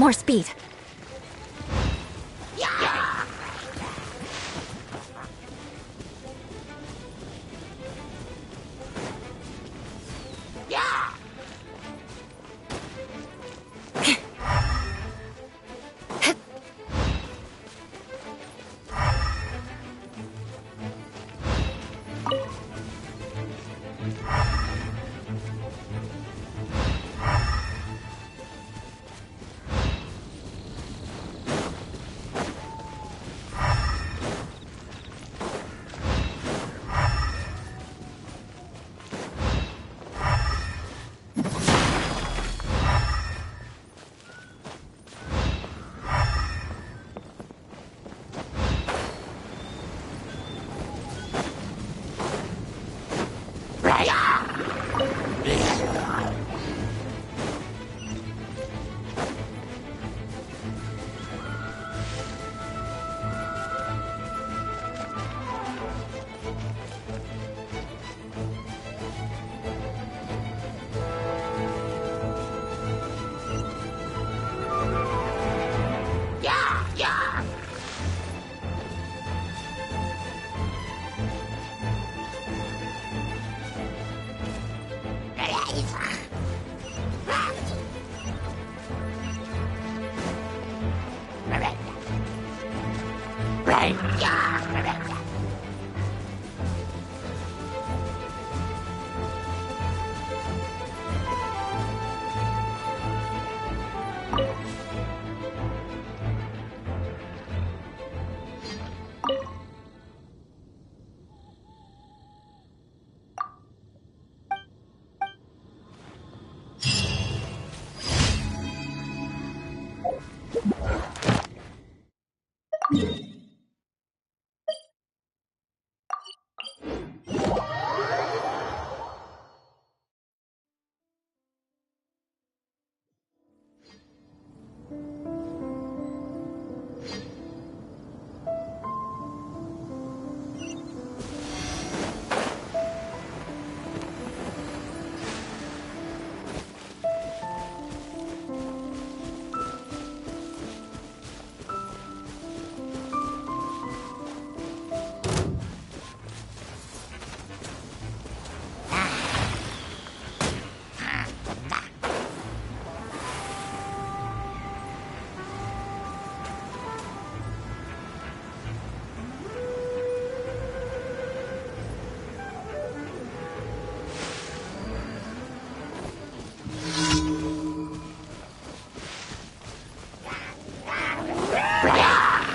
More speed.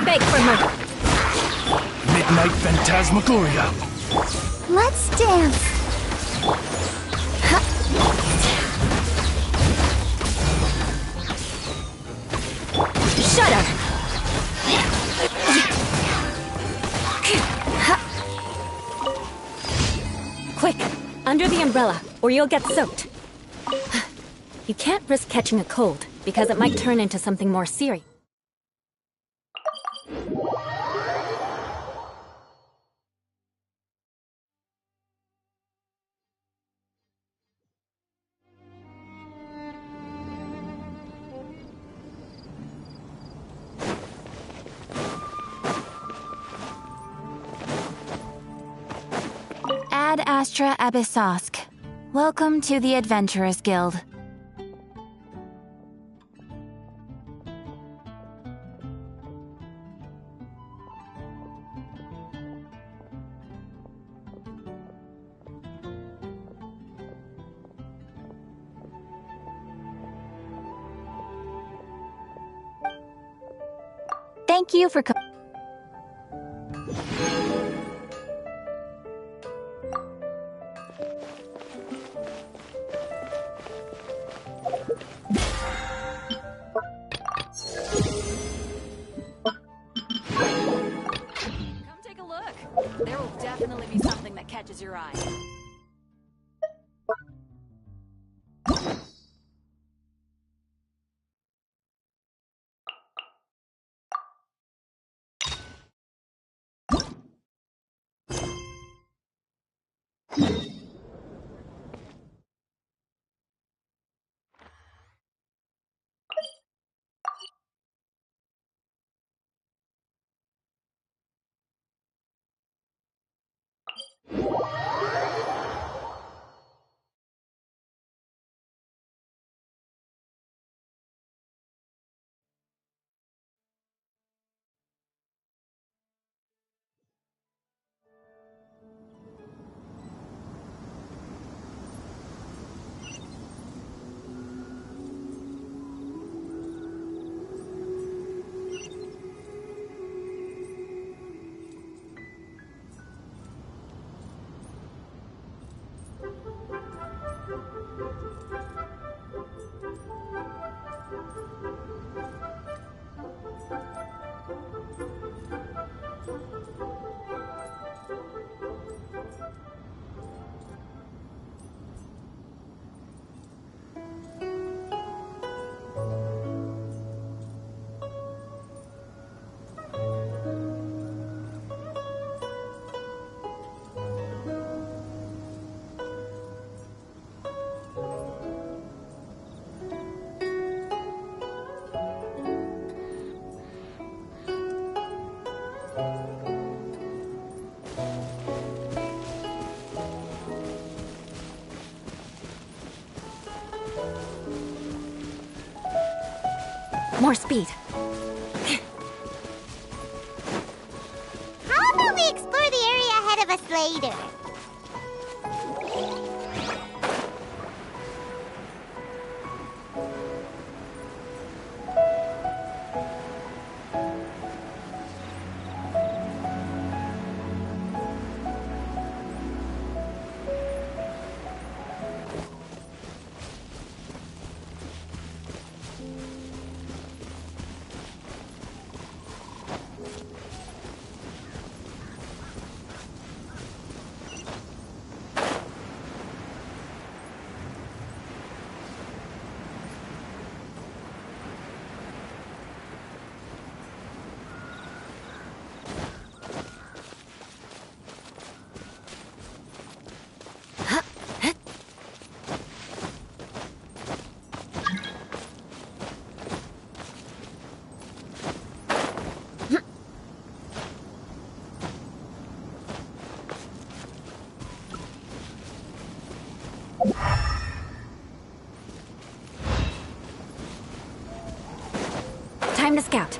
Beg for murder. Midnight Phantasmagoria. Let's dance. Shudder. Quick, under the umbrella, or you'll get soaked. You can't risk catching a cold, because it might turn into something more serious. Ad Astra Abyssosk. Welcome to the Adventurers Guild. Thank you for coming. Come take a look. There will definitely be something that catches your eye. More speed. How about we explore the area ahead of us later? Time to scout.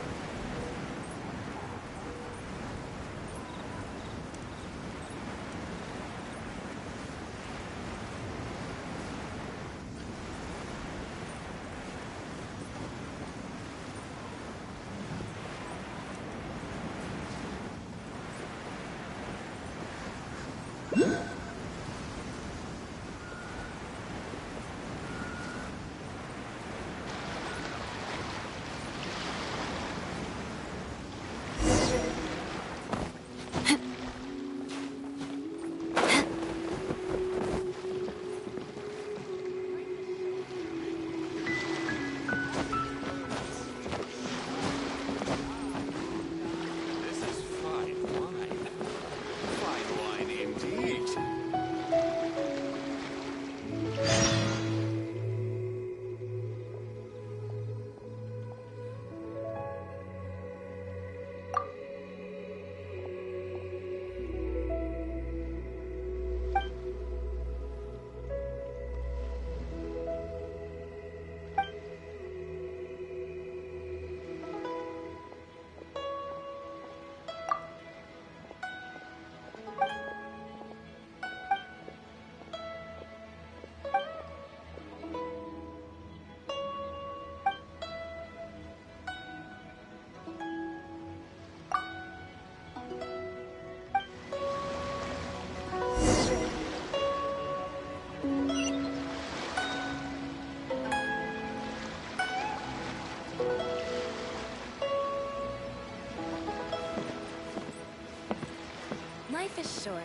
Life is short,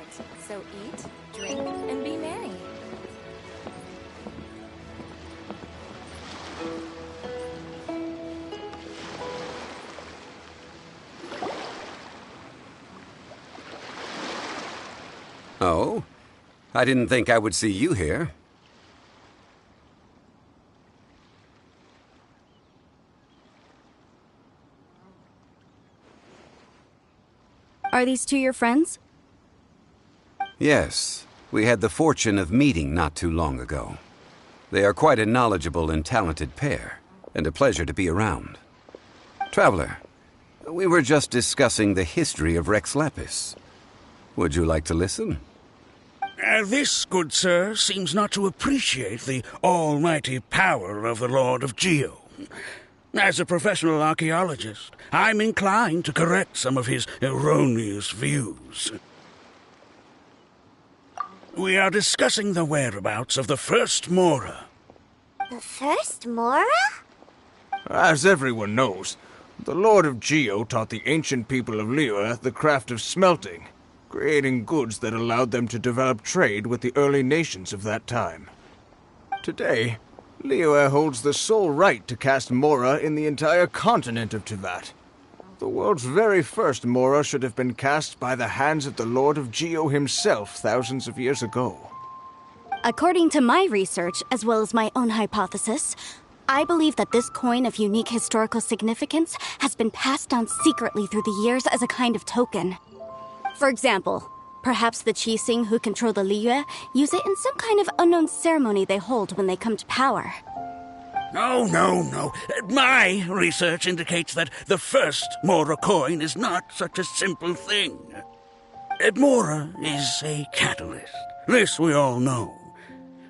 so eat, drink, and be merry. Oh? I didn't think I would see you here. Are these two your friends? Yes, we had the fortune of meeting not too long ago. They are quite a knowledgeable and talented pair, and a pleasure to be around. Traveler, we were just discussing the history of Rex Lapis. Would you like to listen? This, good sir, seems not to appreciate the almighty power of the Lord of Geo. As a professional archaeologist, I'm inclined to correct some of his erroneous views. We are discussing the whereabouts of the first Mora. The first Mora? As everyone knows, the Lord of Geo taught the ancient people of Liyue the craft of smelting, creating goods that allowed them to develop trade with the early nations of that time. Today, Liyue holds the sole right to cast Mora in the entire continent of Teyvat. The world's very first Mora should have been cast by the hands of the Lord of Geo himself thousands of years ago. According to my research, as well as my own hypothesis, I believe that this coin of unique historical significance has been passed down secretly through the years as a kind of token. For example, perhaps the Qixing who control the Liyue use it in some kind of unknown ceremony they hold when they come to power. No. My research indicates that the first Mora coin is not such a simple thing. Mora is a catalyst. This we all know.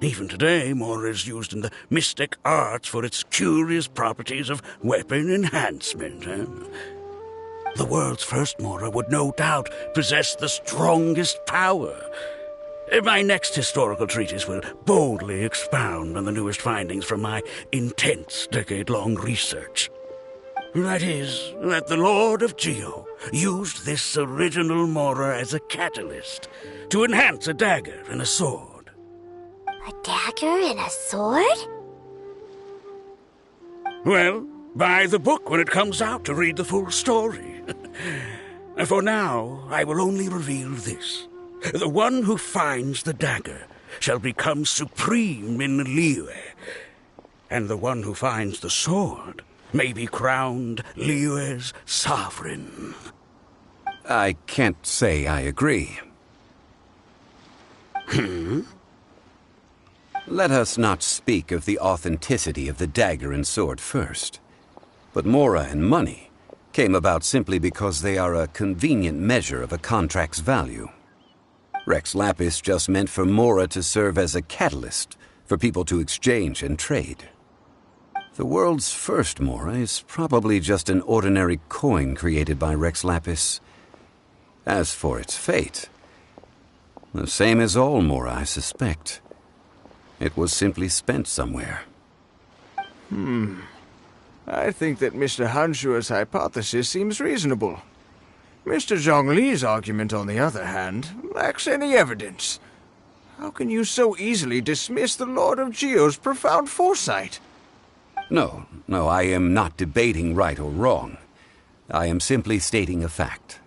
Even today, Mora is used in the mystic arts for its curious properties of weapon enhancement. The world's first Mora would no doubt possess the strongest power. My next historical treatise will boldly expound on the newest findings from my intense decade-long research. That is, that the Lord of Geo used this original Mora as a catalyst to enhance a dagger and a sword. A dagger and a sword? Well, buy the book when it comes out to read the full story. For now, I will only reveal this. The one who finds the dagger shall become supreme in Liyue, and the one who finds the sword may be crowned Liyue's sovereign. I can't say I agree. Let us not speak of the authenticity of the dagger and sword first. But Mora and money came about simply because they are a convenient measure of a contract's value. Rex Lapis just meant for Mora to serve as a catalyst for people to exchange and trade. The world's first Mora is probably just an ordinary coin created by Rex Lapis. As for its fate, the same as all Mora, I suspect. It was simply spent somewhere. I think that Mr. Hanshua's hypothesis seems reasonable. Mr. Zhongli's argument, on the other hand, lacks any evidence. How can you so easily dismiss the Lord of Geo's profound foresight? No, I am not debating right or wrong. I am simply stating a fact.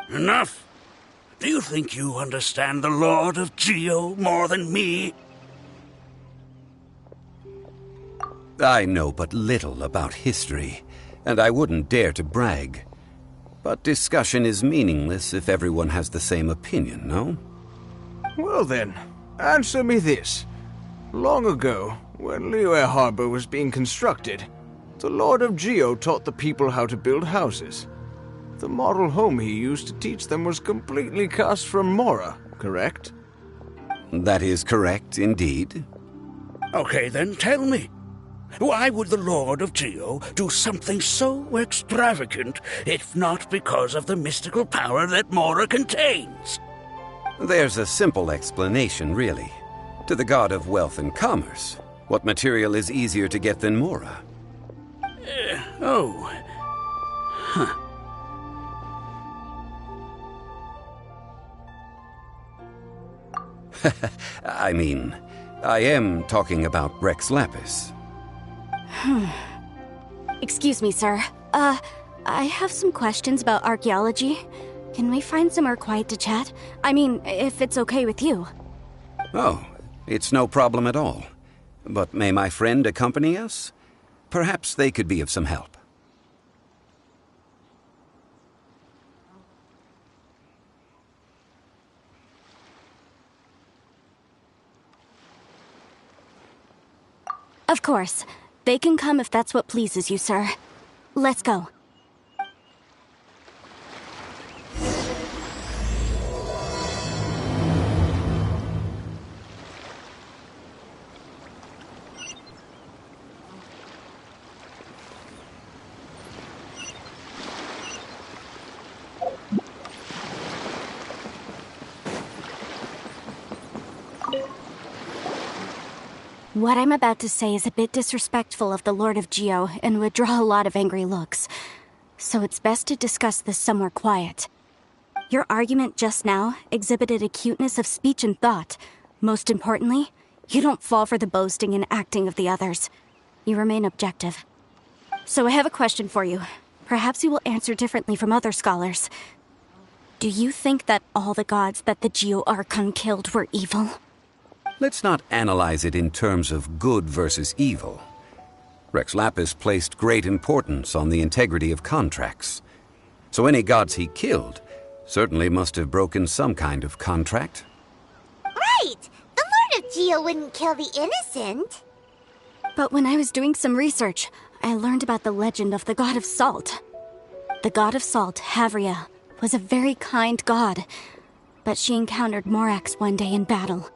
Enough! Do you think you understand the Lord of Geo more than me? I know but little about history, and I wouldn't dare to brag. But discussion is meaningless if everyone has the same opinion, no? Well then, answer me this. Long ago, when Liyue Harbor was being constructed, the Lord of Geo taught the people how to build houses. The model home he used to teach them was completely cast from Mora, correct? That is correct, indeed. Okay, then tell me. Why would the Lord of Geo do something so extravagant if not because of the mystical power that Mora contains? There's a simple explanation, really. To the god of wealth and commerce, what material is easier to get than Mora? I mean, I am talking about Rex Lapis. Excuse me, sir. I have some questions about archaeology. Can we find somewhere quiet to chat? I mean, if it's okay with you. Oh, it's no problem at all. But may my friend accompany us? Perhaps they could be of some help. Of course. They can come if that's what pleases you, sir. Let's go. What I'm about to say is a bit disrespectful of the Lord of Geo and would draw a lot of angry looks. So it's best to discuss this somewhere quiet. Your argument just now exhibited acuteness of speech and thought. Most importantly, you don't fall for the boasting and acting of the others. You remain objective. So I have a question for you. Perhaps you will answer differently from other scholars. Do you think that all the gods that the Geo Archon killed were evil? Let's not analyze it in terms of good versus evil. Rex Lapis placed great importance on the integrity of contracts. So any gods he killed certainly must have broken some kind of contract. Right! The Lord of Geo wouldn't kill the innocent. But when I was doing some research, I learned about the legend of the god of salt. The god of salt, Havria, was a very kind god, but she encountered Morax one day in battle.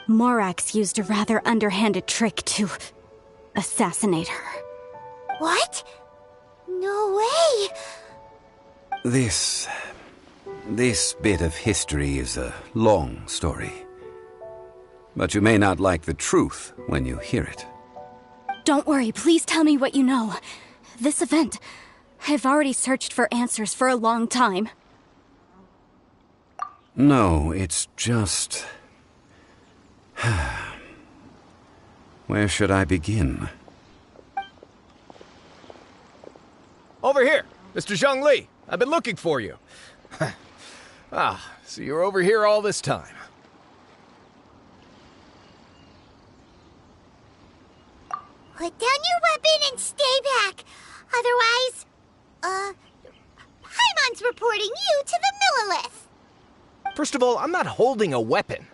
Morax used a rather underhanded trick to assassinate her. What? No way! This bit of history is a long story. But you may not like the truth when you hear it. Don't worry, please tell me what you know. This event, I've already searched for answers for a long time. No, it's just... Where should I begin? Over here! Mr. Zhongli! I've been looking for you. So you're over here all this time. Put down your weapon and stay back. Otherwise, Paimon's reporting you to the Millilith. First of all, I'm not holding a weapon.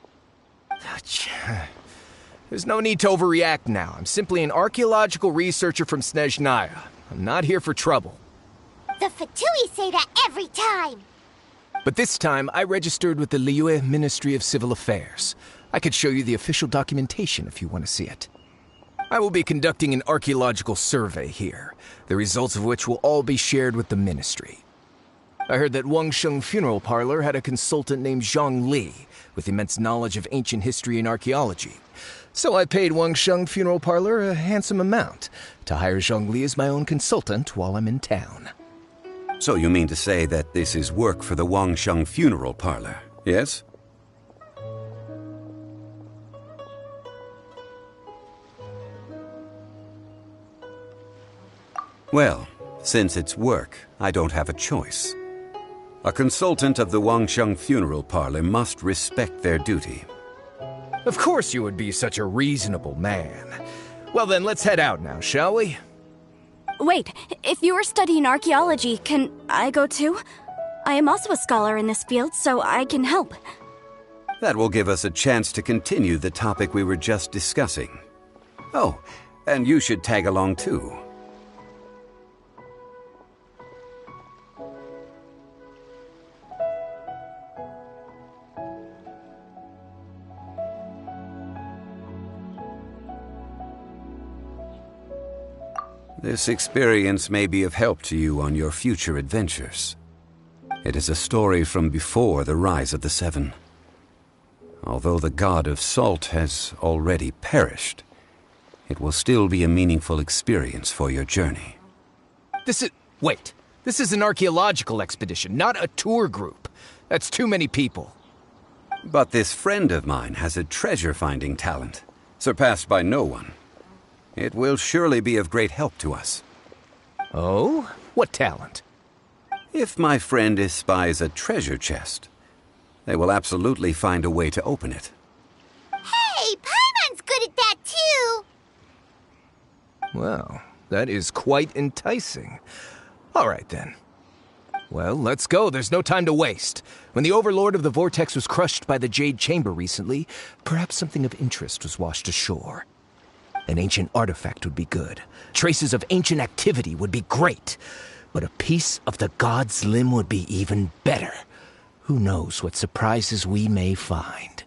There's no need to overreact now. I'm simply an archaeological researcher from Snezhnaya. I'm not here for trouble. The Fatui say that every time. But this time, I registered with the Liyue Ministry of Civil Affairs. I could show you the official documentation if you want to see it. I will be conducting an archaeological survey here, the results of which will all be shared with the ministry. I heard that Wangsheng Funeral Parlor had a consultant named Zhongli, with immense knowledge of ancient history and archaeology. So I paid Wangsheng Funeral Parlor a handsome amount to hire Zhongli as my own consultant while I'm in town. So you mean to say that this is work for the Wangsheng Funeral Parlor, yes? Well, since it's work, I don't have a choice. A consultant of the Wangsheng Funeral Parlor must respect their duty. Of course you would be such a reasonable man. Well then, let's head out now, shall we? Wait, if you are studying archaeology, can I go too? I am also a scholar in this field, so I can help. That will give us a chance to continue the topic we were just discussing. Oh, and you should tag along too. This experience may be of help to you on your future adventures. It is a story from before the rise of the Seven. Although the god of salt has already perished, it will still be a meaningful experience for your journey. Wait. This is an archaeological expedition, not a tour group. That's too many people. But this friend of mine has a treasure-finding talent, surpassed by no one. It will surely be of great help to us. Oh? What talent? If my friend espies a treasure chest, they will absolutely find a way to open it. Hey, Paimon's good at that too! Well, that is quite enticing. All right then. Well, let's go. There's no time to waste. When the Overlord of the Vortex was crushed by the Jade Chamber recently, perhaps something of interest was washed ashore. An ancient artifact would be good. Traces of ancient activity would be great. But a piece of the god's limb would be even better. Who knows what surprises we may find.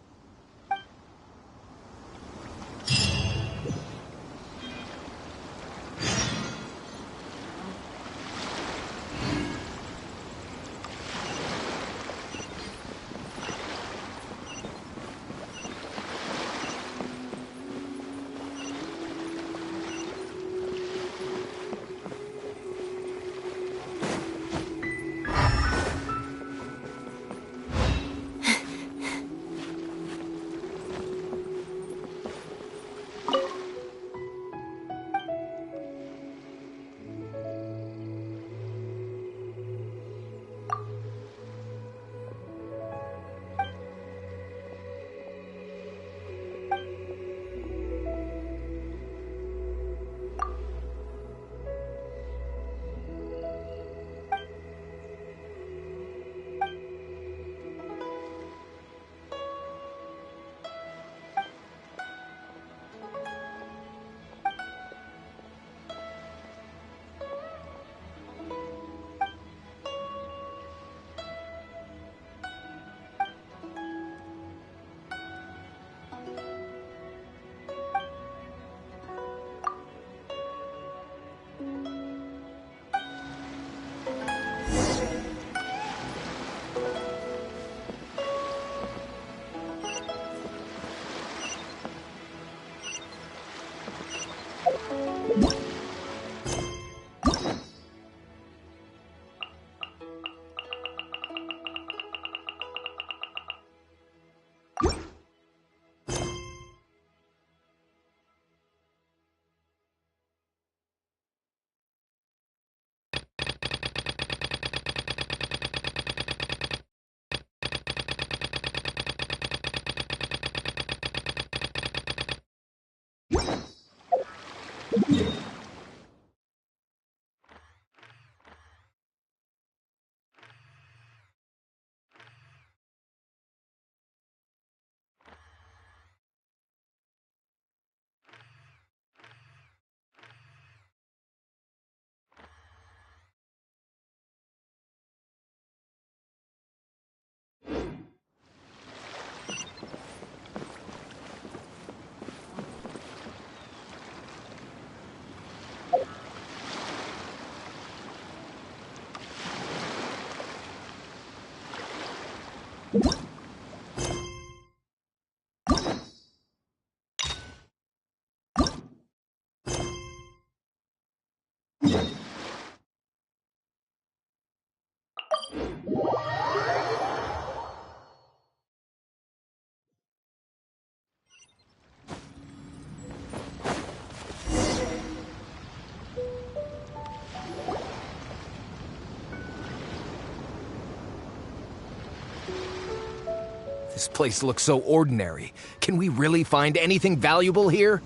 This place looks so ordinary. Can we really find anything valuable here?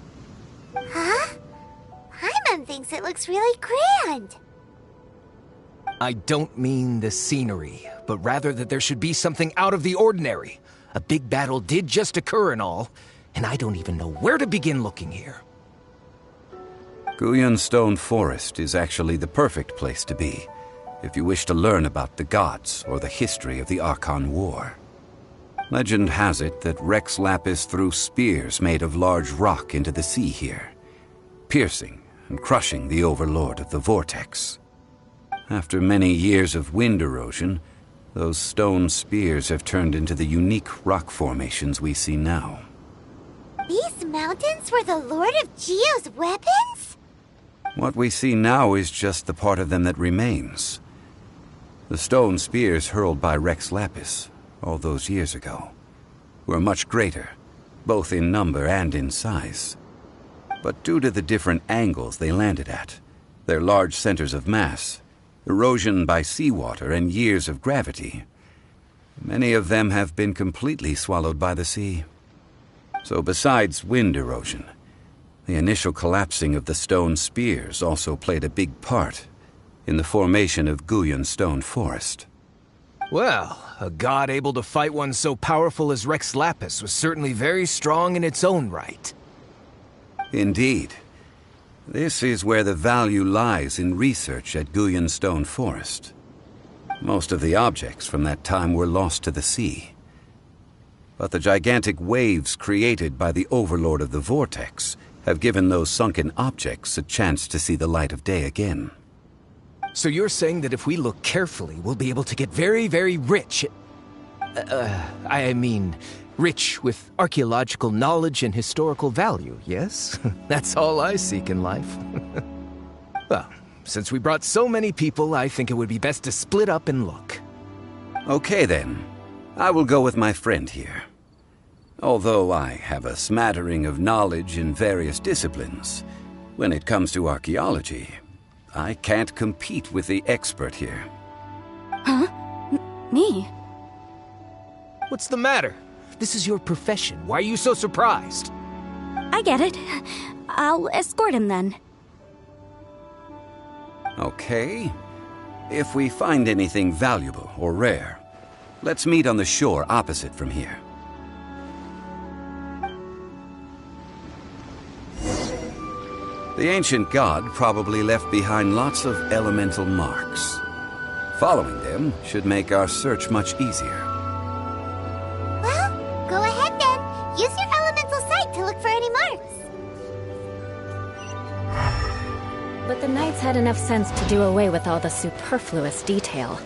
Huh? Paimon thinks it looks really grand. I don't mean the scenery, but rather that there should be something out of the ordinary. A big battle did just occur and all, and I don't even know where to begin looking here. Guyan Stone Forest is actually the perfect place to be, if you wish to learn about the gods or the history of the Archon War. Legend has it that Rex Lapis threw spears made of large rock into the sea here, piercing and crushing the overlord of the vortex. After many years of wind erosion, those stone spears have turned into the unique rock formations we see now. These mountains were the Lord of Geo's weapons? What we see now is just the part of them that remains. The stone spears hurled by Rex Lapis all those years ago were much greater, both in number and in size. But due to the different angles they landed at, their large centers of mass, erosion by seawater, and years of gravity, many of them have been completely swallowed by the sea. So besides wind erosion, the initial collapsing of the stone spears also played a big part in the formation of Guyan Stone Forest. Well, a god able to fight one so powerful as Rex Lapis was certainly very strong in its own right. Indeed. This is where the value lies in research at Guyan Stone Forest. Most of the objects from that time were lost to the sea. But the gigantic waves created by the Overlord of the Vortex have given those sunken objects a chance to see the light of day again. So you're saying that if we look carefully, we'll be able to get very, very rich. I mean, rich with archaeological knowledge and historical value, yes? That's all I seek in life. Well, since we brought so many people, I think it would be best to split up and look. Okay then. I will go with my friend here. Although I have a smattering of knowledge in various disciplines, when it comes to archaeology, I can't compete with the expert here. Huh? Me? What's the matter? This is your profession. Why are you so surprised? I get it. I'll escort him then. Okay. If we find anything valuable or rare, let's meet on the shore opposite from here. The ancient god probably left behind lots of elemental marks. Following them should make our search much easier. Well, go ahead then. Use your elemental sight to look for any marks. But the knights had enough sense to do away with all the superfluous detail.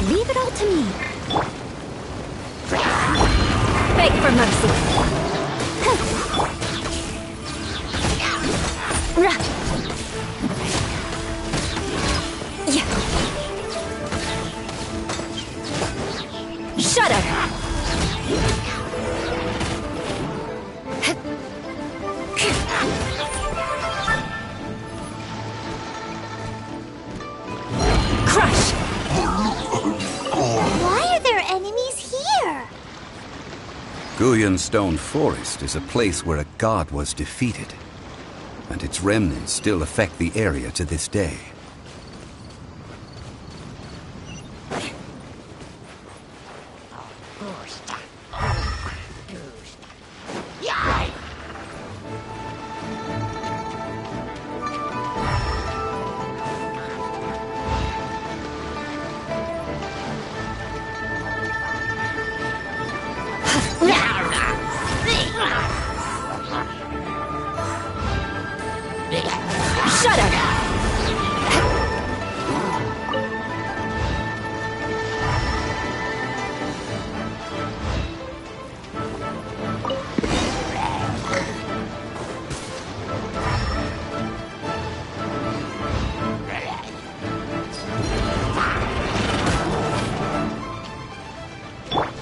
Leave it all to me. Beg for mercy. Shudder! Crush! Why are there enemies here? Guyan Stone Forest is a place where a god was defeated, and its remnants still affect the area to this day.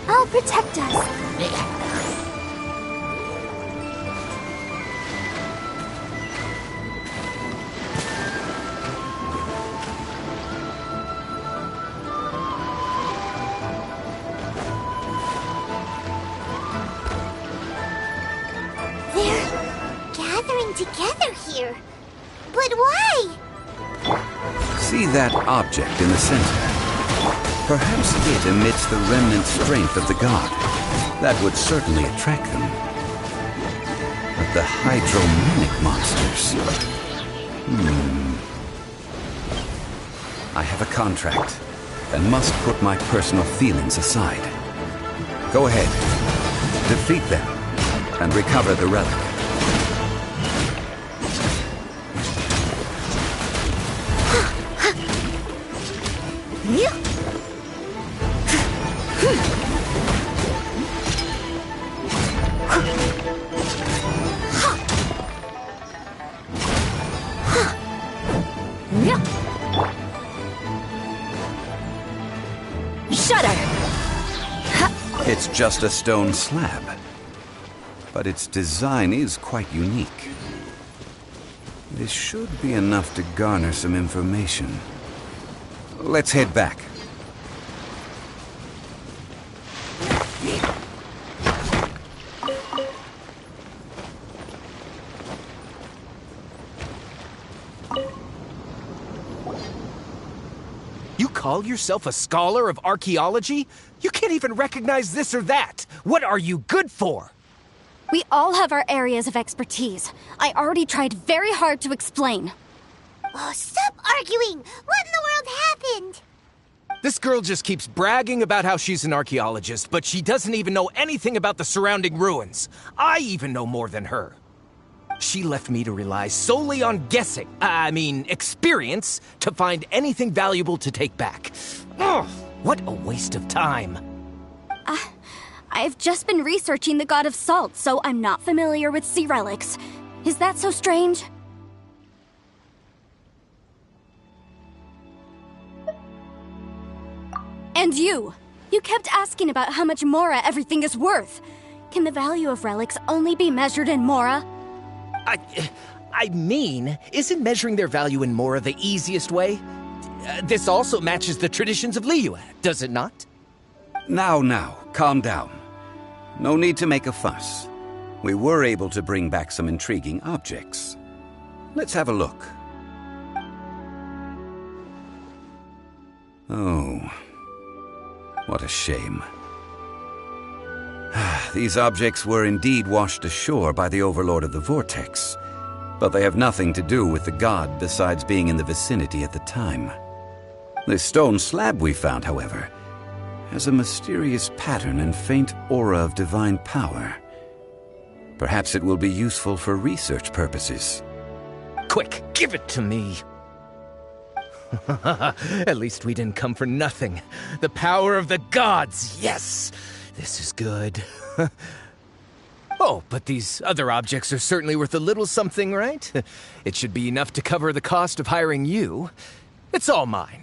I'll protect us. They're gathering together here. But why? See that object in the center? Perhaps it emits the remnant strength of the god. That would certainly attract them. But the hydrominic monsters... I have a contract, and must put my personal feelings aside. Go ahead. Defeat them, and recover the relic. It's just a stone slab, but its design is quite unique. This should be enough to garner some information. Let's head back. You call yourself a scholar of archaeology? You can't even recognize this or that. What are you good for? We all have our areas of expertise. I already tried very hard to explain. Oh, stop arguing! What in the world happened? This girl just keeps bragging about how she's an archaeologist, but she doesn't even know anything about the surrounding ruins. I even know more than her. She left me to rely solely on guessing, experience, to find anything valuable to take back. Ugh, what a waste of time. I've just been researching the god of salt, so I'm not familiar with sea relics. Is that so strange? And you kept asking about how much Mora everything is worth. Can the value of relics only be measured in Mora? Isn't measuring their value in Mora the easiest way? This also matches the traditions of Liyue, does it not? Now, calm down. No need to make a fuss. We were able to bring back some intriguing objects. Let's have a look. Oh, what a shame. These objects were indeed washed ashore by the Overlord of the Vortex, but they have nothing to do with the god besides being in the vicinity at the time. This stone slab we found, however, has a mysterious pattern and faint aura of divine power. Perhaps it will be useful for research purposes. Quick, give it to me. At least we didn't come for nothing. The power of the gods, yes! This is good. Oh, but these other objects are certainly worth a little something, right? It should be enough to cover the cost of hiring you. It's all mine.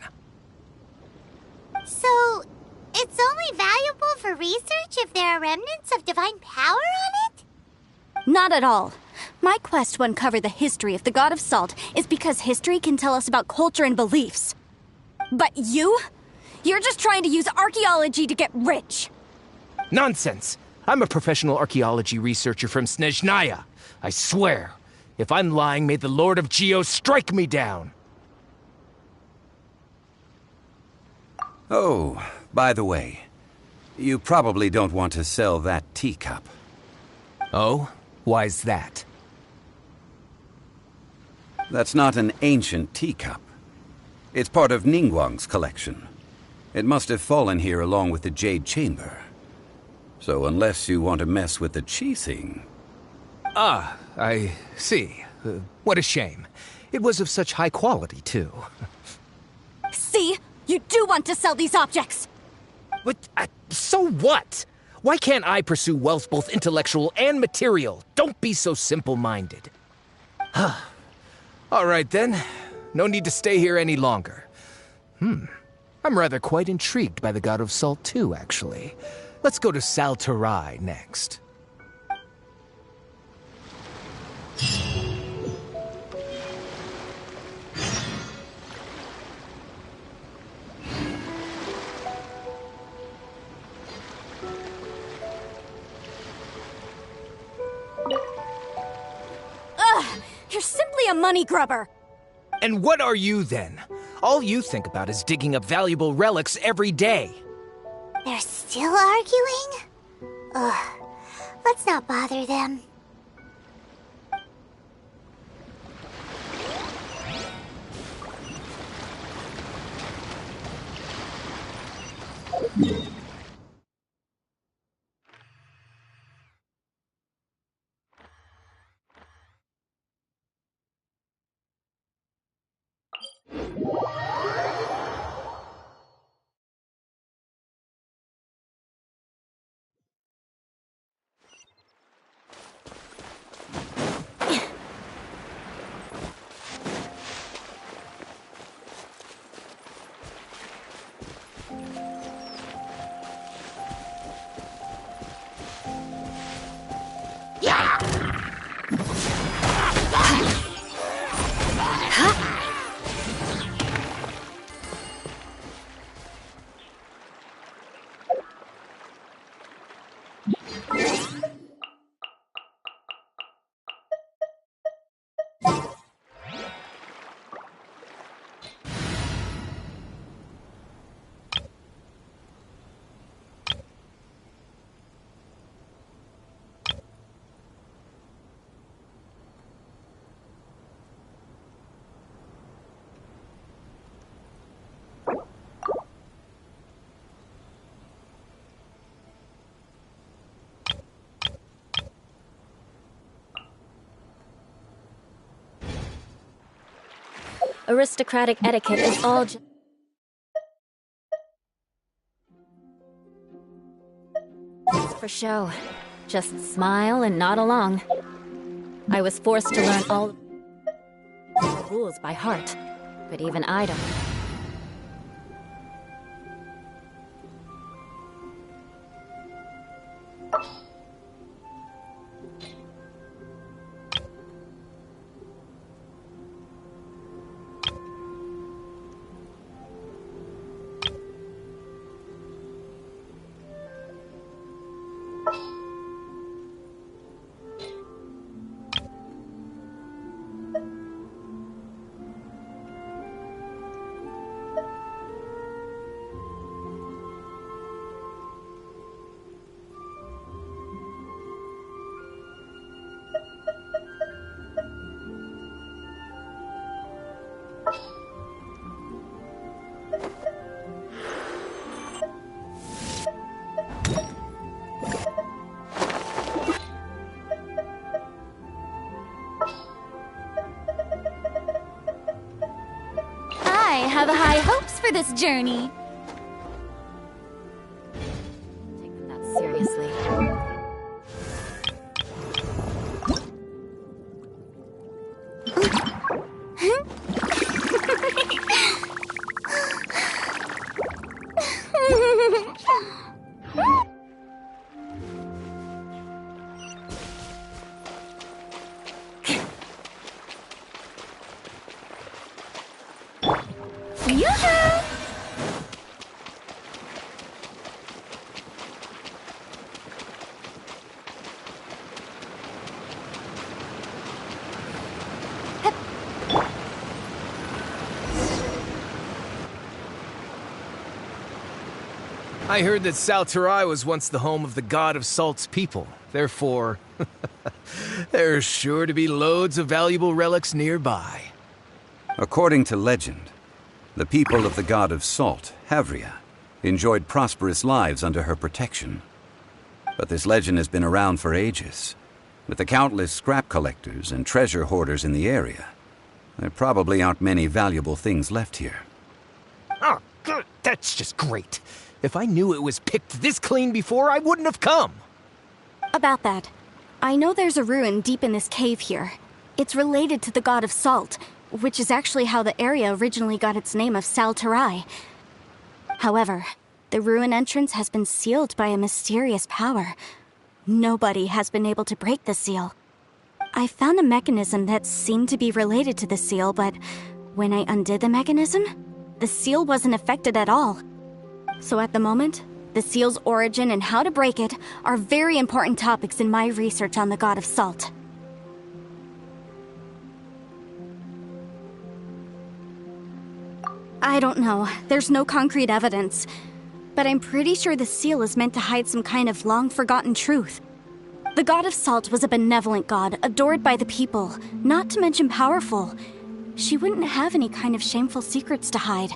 So, it's only valuable for research if there are remnants of divine power on it? Not at all. My quest to uncover the history of the god of salt is because history can tell us about culture and beliefs. But you're just trying to use archaeology to get rich. Nonsense! I'm a professional archaeology researcher from Snezhnaya. I swear, if I'm lying, may the Lord of Geo strike me down. Oh, by the way, you probably don't want to sell that teacup. Oh? Why's that? That's not an ancient teacup. It's part of Ningguang's collection. It must have fallen here along with the Jade Chamber. So unless you want to mess with the Qixing... Ah, I see. What a shame. It was of such high quality, too. See? You do want to sell these objects! But, so what? Why can't I pursue wealth both intellectual and material? Don't be so simple-minded. All right, then. No need to stay here any longer. I'm rather quite intrigued by the God of Salt, too, actually. Let's go to Saltarai next. You're simply a money grubber! And what are you, then? All you think about is digging up valuable relics every day. They're still arguing? Ugh. Let's not bother them. aristocratic etiquette is all for show. Just smile and nod along. I was forced to learn all the rules by heart, but even I don't. I have high hopes for this journey. Take that seriously. I heard that Salterai was once the home of the god of Salt's people. Therefore, there's sure to be loads of valuable relics nearby. According to legend, the people of the god of Salt, Havria, enjoyed prosperous lives under her protection. But this legend has been around for ages. With the countless scrap collectors and treasure hoarders in the area, there probably aren't many valuable things left here. Oh, good. That's just great. If I knew it was picked this clean before, I wouldn't have come. About that, I know there's a ruin deep in this cave here. It's related to the god of Salt, which is actually how the area originally got its name of Salterai. However, the ruin entrance has been sealed by a mysterious power. Nobody has been able to break the seal. I found a mechanism that seemed to be related to the seal, but when I undid the mechanism, the seal wasn't affected at all. So at the moment, the seal's origin and how to break it are very important topics in my research on the god of Salt. I don't know. There's no concrete evidence. But I'm pretty sure the seal is meant to hide some kind of long-forgotten truth. The god of Salt was a benevolent god, adored by the people, not to mention powerful. She wouldn't have any kind of shameful secrets to hide.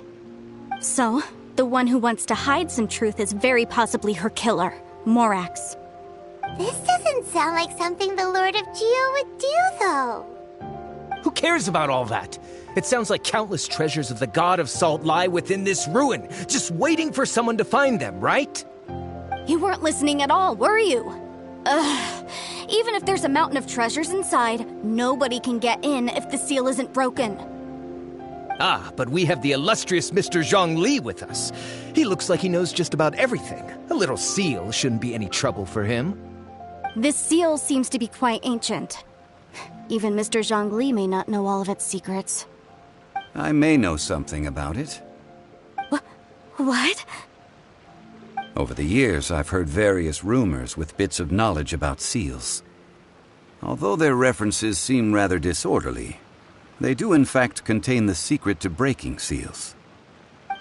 So, the one who wants to hide some truth is very possibly her killer, Morax. This doesn't sound like something the Lord of Geo would do, though. Who cares about all that? It sounds like countless treasures of the god of Salt lie within this ruin, just waiting for someone to find them, right? You weren't listening at all, were you? Ugh. Even if there's a mountain of treasures inside, nobody can get in if the seal isn't broken. Ah, but we have the illustrious Mr. Zhongli with us. He looks like he knows just about everything. A little seal shouldn't be any trouble for him. This seal seems to be quite ancient. Even Mr. Zhongli may not know all of its secrets. I may know something about it. What? Over the years, I've heard various rumors with bits of knowledge about seals. Although their references seem rather disorderly, they do in fact contain the secret to breaking seals.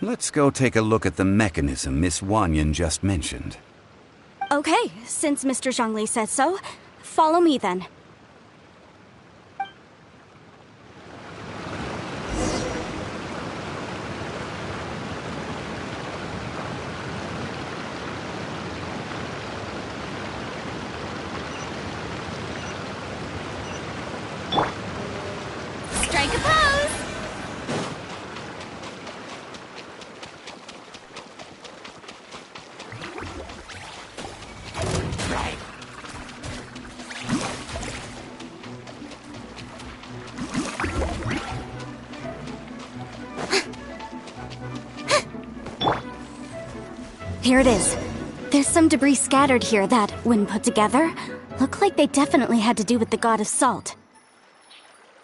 Let's go take a look at the mechanism Miss Wanyan just mentioned. Okay, since Mr. Zhongli says so, follow me then. Strike a pose! Here it is. There's some debris scattered here that, when put together, look like they definitely had to do with the god of salt.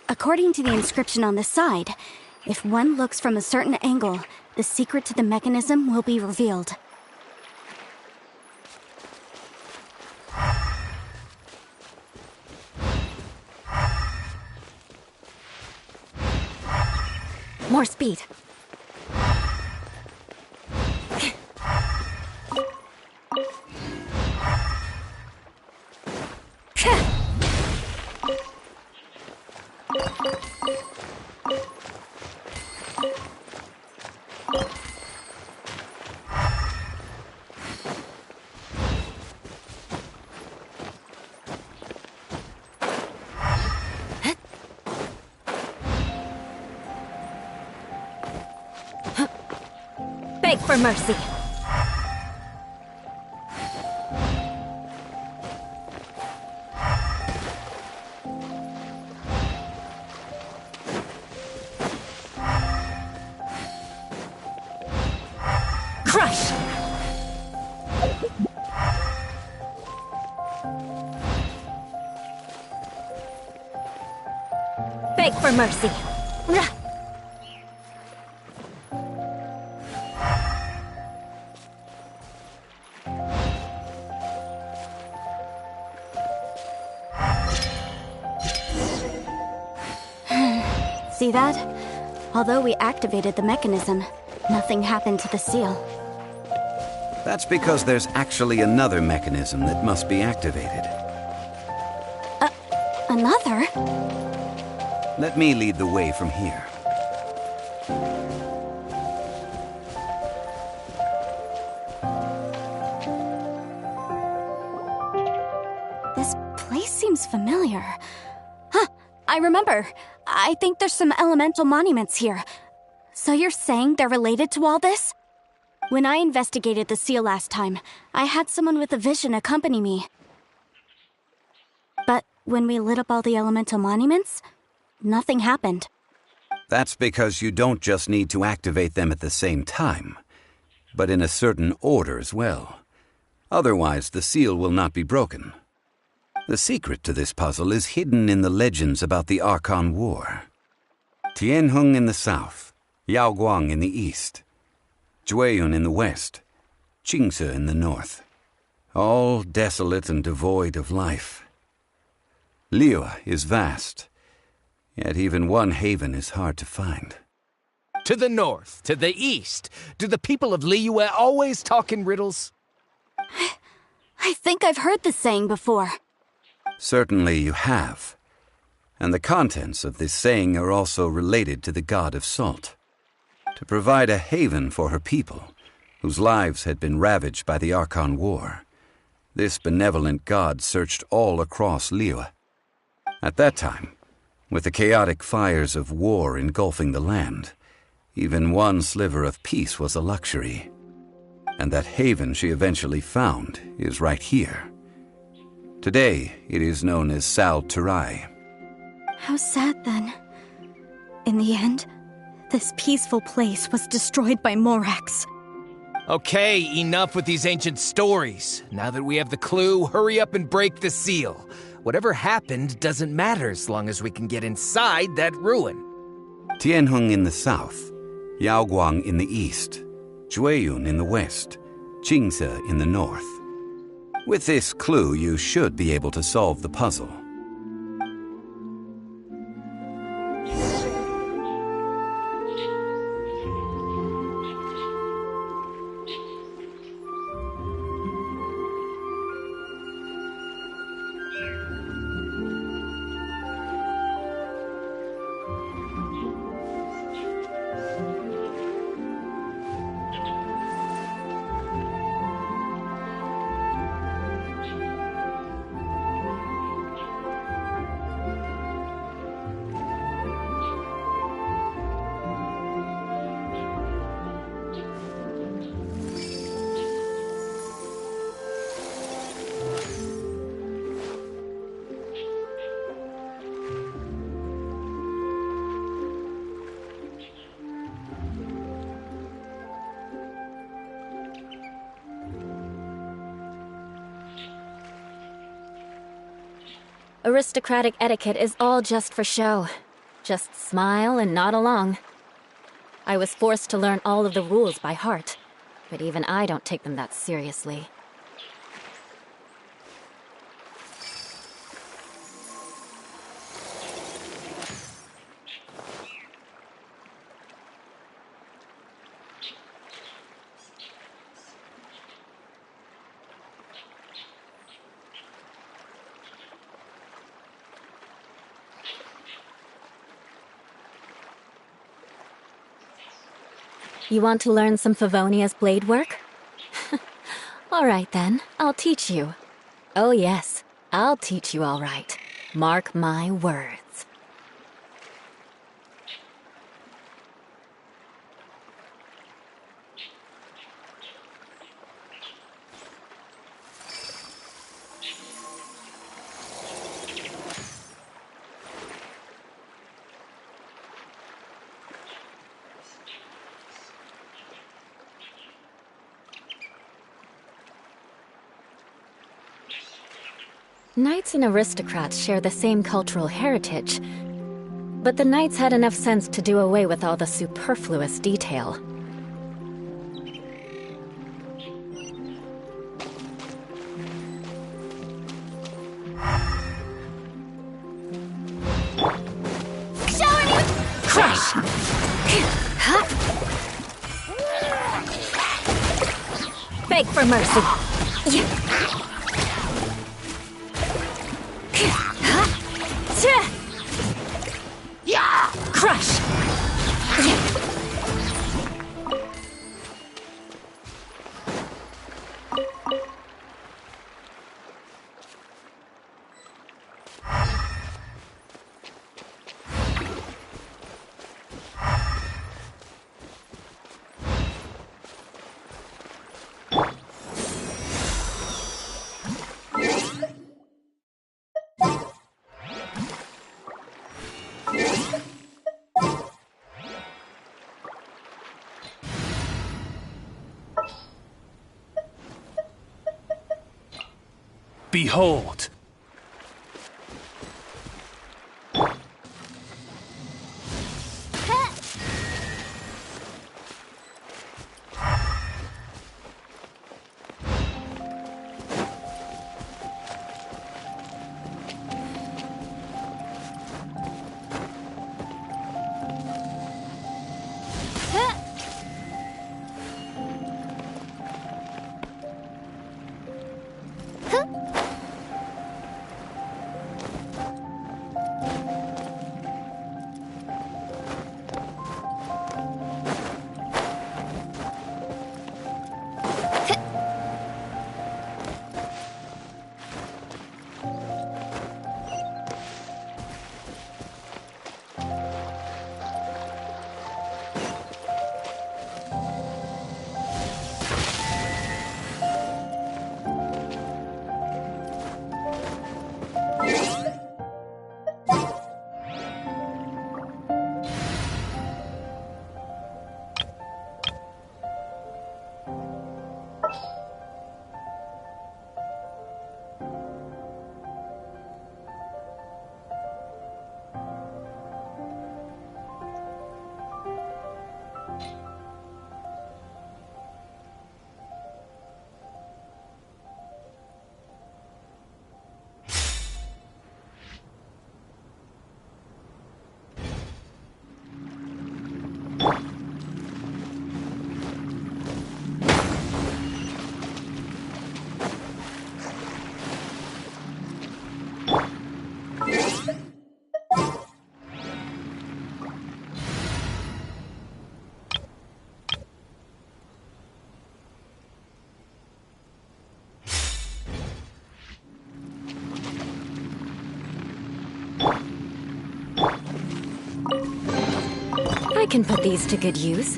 According to the inscription on the side, if one looks from a certain angle, the secret to the mechanism will be revealed. More speed. Beg for mercy. Crush! Beg for mercy. See that? Although we activated the mechanism, nothing happened to the seal. That's because there's actually another mechanism that must be activated. Another? Let me lead the way from here. This place seems familiar. Huh, I remember. I think there's some elemental monuments here. So you're saying they're related to all this? When I investigated the seal last time, I had someone with a vision accompany me. But when we lit up all the elemental monuments, nothing happened. That's because you don't just need to activate them at the same time, but in a certain order as well. Otherwise, the seal will not be broken. The secret to this puzzle is hidden in the legends about the Archon War. Tianheng in the south, Yaoguang in the east, Jueyun in the west, Qingce in the north. All desolate and devoid of life. Liyue is vast, yet even one haven is hard to find. To the north, to the east. Do the people of Liyue always talk in riddles? I think I've heard this saying before. Certainly you have. And the contents of this saying are also related to the god of salt. To provide a haven for her people, whose lives had been ravaged by the Archon War, this benevolent god searched all across Liyue. At that time, with the chaotic fires of war engulfing the land, even one sliver of peace was a luxury. And that haven she eventually found is right here. Today, it is known as Sal Turai. How sad, then. In the end, this peaceful place was destroyed by Morax. Okay, enough with these ancient stories. Now that we have the clue, hurry up and break the seal. Whatever happened doesn't matter as long as we can get inside that ruin. Tianheng in the south, Yaoguang in the east, Jueyun in the west, Qingce in the north. With this clue, you should be able to solve the puzzle. Aristocratic etiquette is all just for show. Just smile and nod along. I was forced to learn all of the rules by heart, but even I don't take them that seriously. You want to learn some Favonia's blade work? All right then, I'll teach you. Oh yes, I'll teach you all right. Mark my words. Knights and aristocrats share the same cultural heritage, but the knights had enough sense to do away with all the superfluous detail. Crush! Beg for mercy! Crush! Behold! I can put these to good use.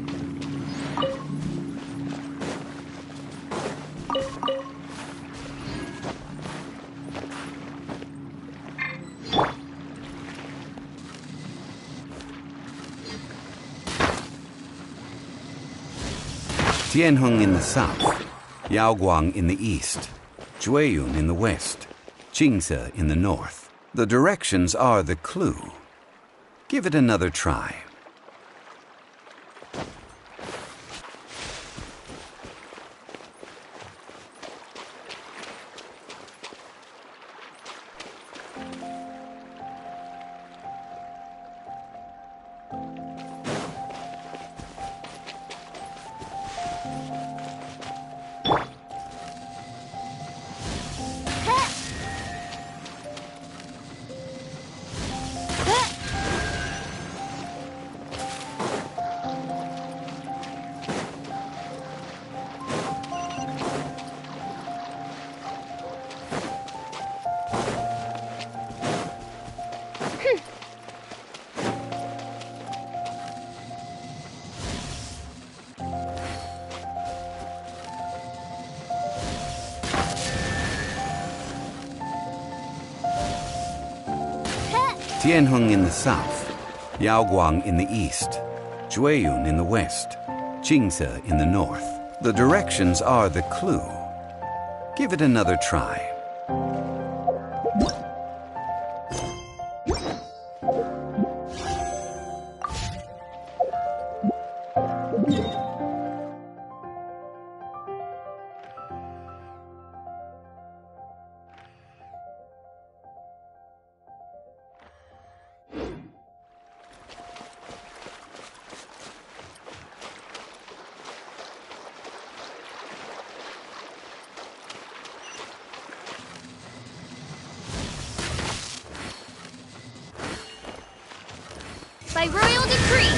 Tianheng in the south, Yaoguang in the east, Jueyun in the west, Jingze in the north. The directions are the clue. Give it another try. Tianheng in the south, Yaoguang in the east, Jueyun in the west, Jingze in the north. The directions are the clue. Give it another try. By royal decree!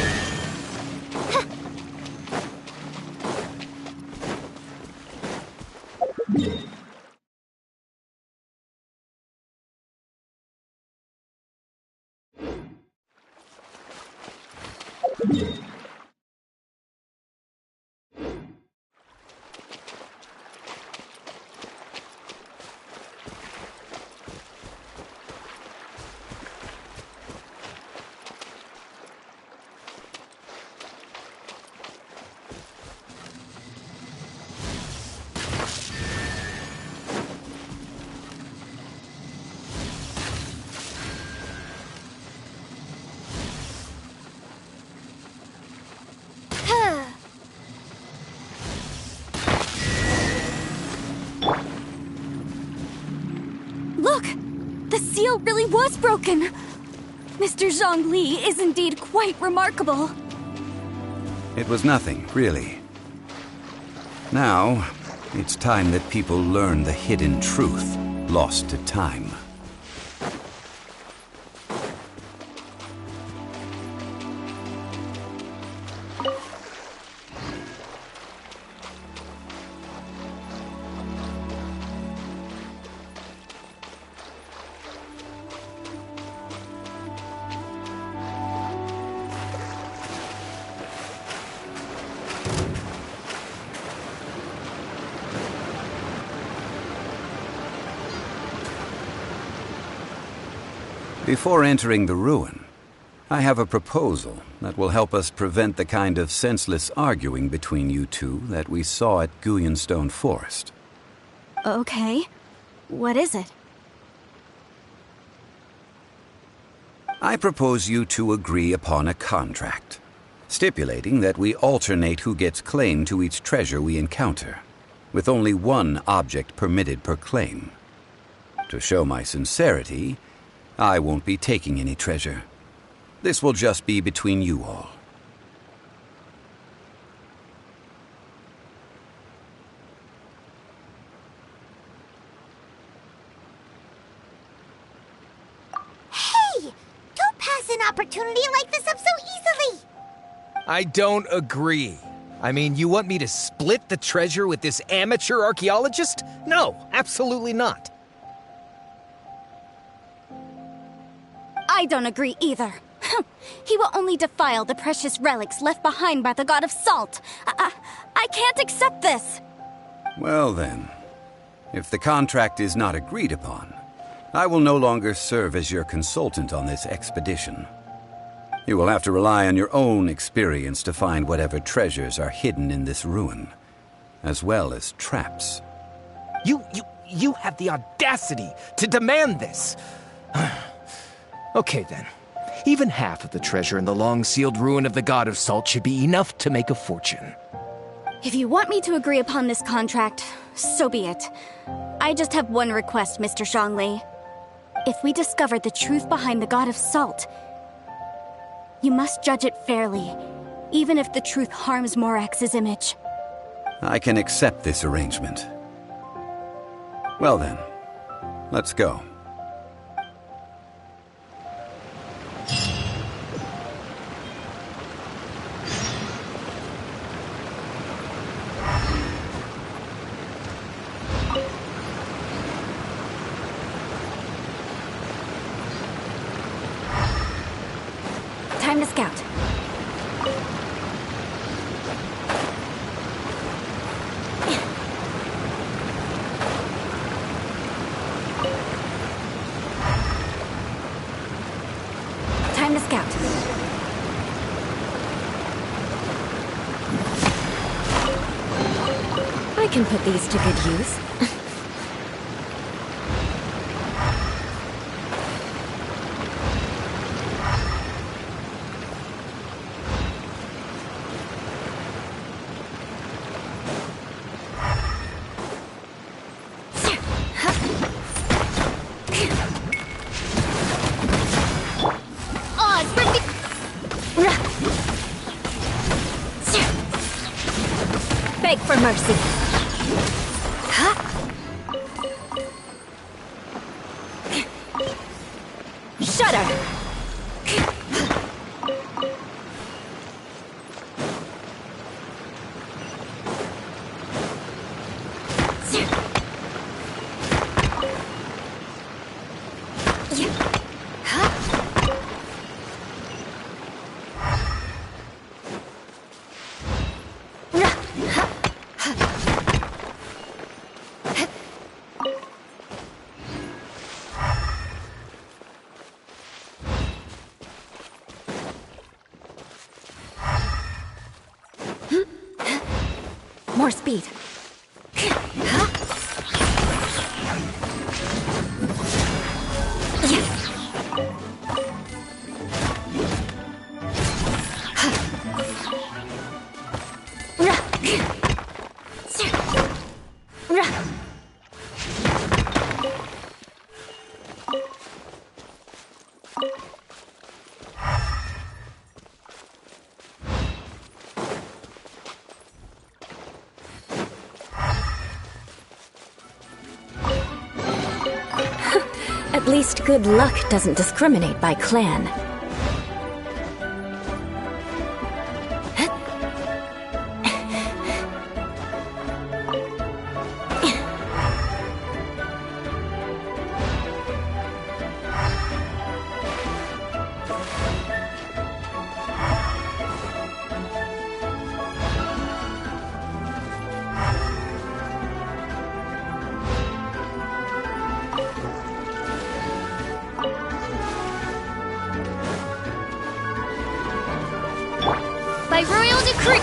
Look! The seal really was broken! Mr. Zhongli is indeed quite remarkable. It was nothing, really. Now, it's time that people learn the hidden truth lost to time. Before entering the ruin, I have a proposal that will help us prevent the kind of senseless arguing between you two that we saw at Guyenstone Forest. Okay. What is it? I propose you two agree upon a contract, stipulating that we alternate who gets claim to each treasure we encounter, with only one object permitted per claim. To show my sincerity, I won't be taking any treasure. This will just be between you all. Hey! Don't pass an opportunity like this up so easily! I don't agree. I mean, you want me to split the treasure with this amateur archaeologist? No, absolutely not. I don't agree either. He will only defile the precious relics left behind by the god of salt. I can't accept this. Well then, if the contract is not agreed upon, I will no longer serve as your consultant on this expedition. You will have to rely on your own experience to find whatever treasures are hidden in this ruin, as well as traps. You have the audacity to demand this. Okay then. Even half of the treasure in the long-sealed ruin of the God of Salt should be enough to make a fortune. If you want me to agree upon this contract, so be it. I just have one request, Mr. Zhongli. If we discover the truth behind the God of Salt, you must judge it fairly, even if the truth harms Morax's image. I can accept this arrangement. Well then, let's go. Time to scout. Time to scout. I can put these to good use. Beg for mercy. Shudder. More speed. At least good luck doesn't discriminate by clan. By royal decree.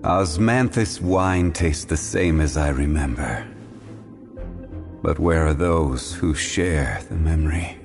Osmanthus wine tastes the same as I remember. But where are those who share the memory?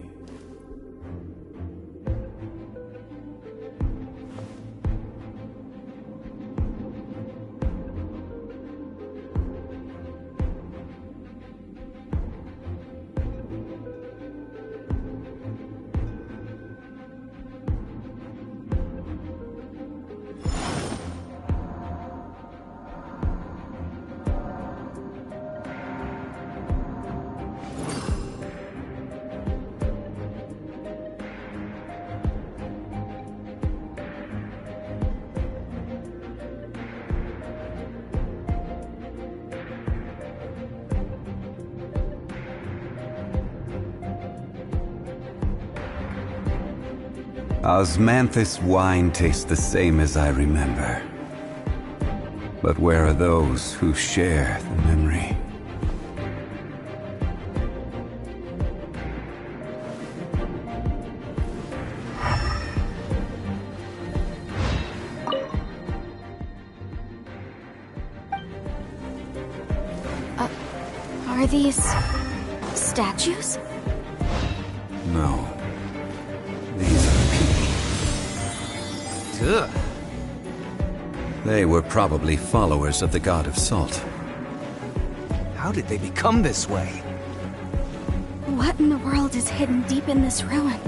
Osmanthus wine tastes the same as I remember. But where are those who share the memory? Are these statues? No. These are people. Ugh. They were probably followers of the god of salt. How did they become this way? What in the world is hidden deep in this ruin?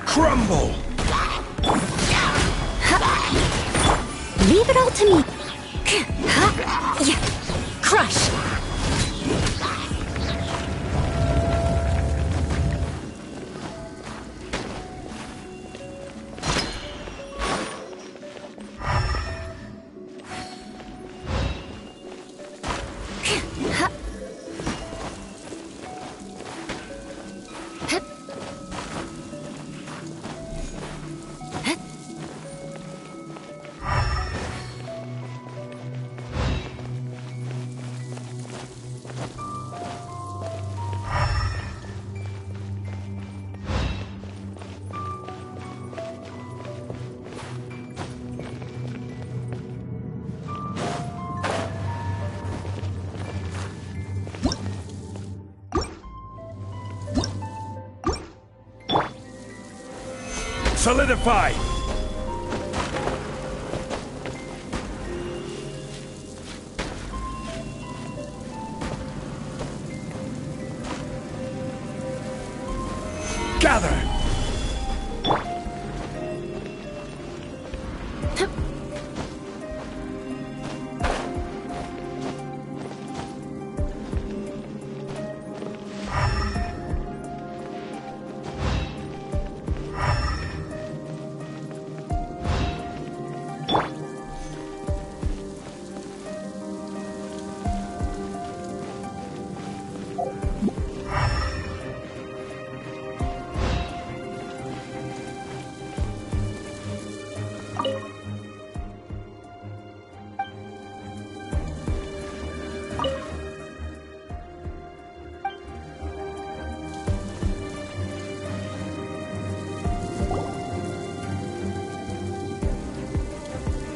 Crumble! Leave it all to me! Crush! Solidify! Gather!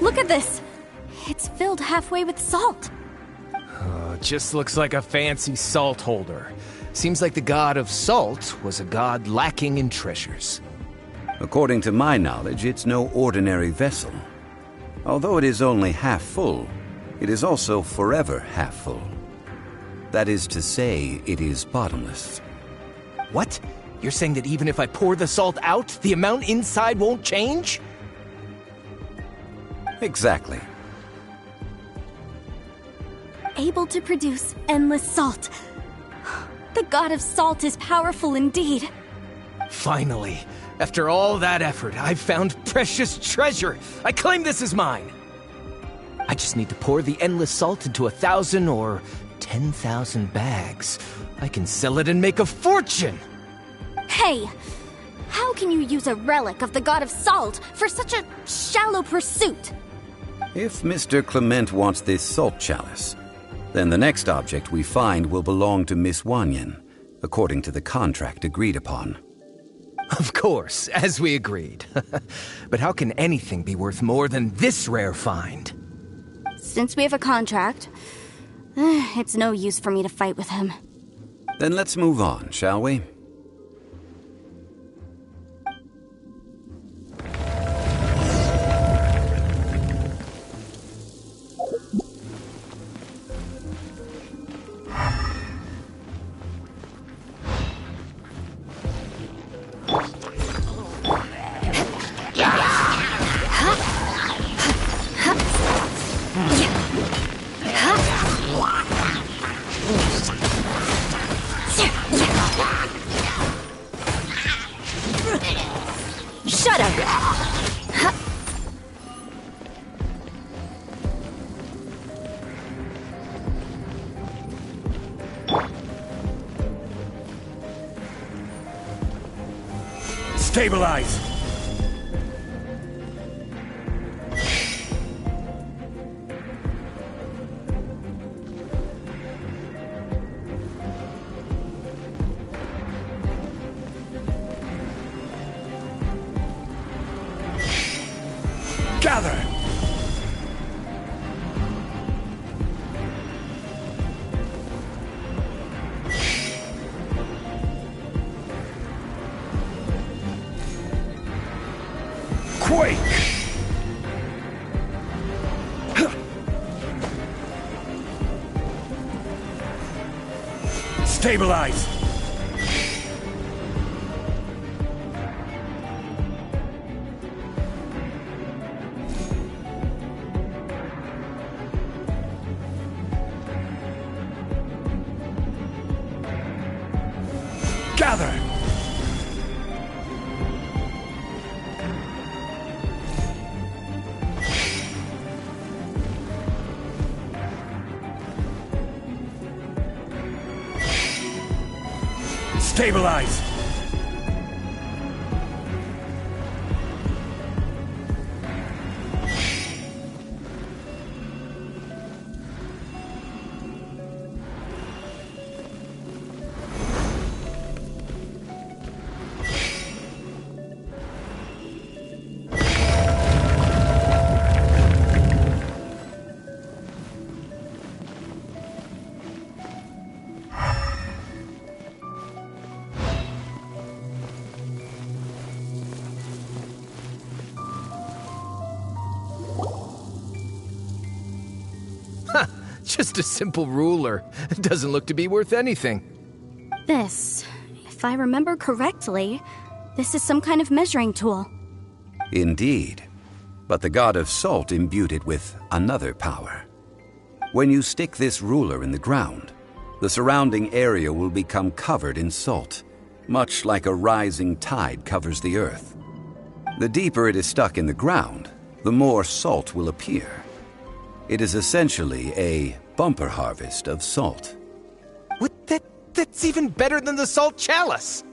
Look at this! It's filled halfway with salt. Just looks like a fancy salt holder. Seems like the god of salt was a god lacking in treasures. According to my knowledge, it's no ordinary vessel. Although it is only half full, it is also forever half full. That is to say, it is bottomless. What? You're saying that even if I pour the salt out, the amount inside won't change? Exactly. Able to produce endless salt. The god of salt is powerful indeed. Finally, after all that effort, I've found precious treasure. I claim this as mine. I just need to pour the endless salt into 1,000 or 10,000 bags. I can sell it and make a fortune. Hey, how can you use a relic of the god of salt for such a shallow pursuit? If Mr. Clement wants this salt chalice, then the next object we find will belong to Miss Wanyan, according to the contract agreed upon. Of course, as we agreed. But how can anything be worth more than this rare find? Since we have a contract, it's no use for me to fight with him. Then let's move on, shall we? Stabilize! Gather! Quake! Stabilize! Gather! Stabilize! Just a simple ruler. It doesn't look to be worth anything. This, if I remember correctly, this is some kind of measuring tool. Indeed. But the god of salt imbued it with another power. When you stick this ruler in the ground, the surrounding area will become covered in salt, much like a rising tide covers the earth. The deeper it is stuck in the ground, the more salt will appear. It is essentially a bumper harvest of salt. What? That's even better than the salt chalice!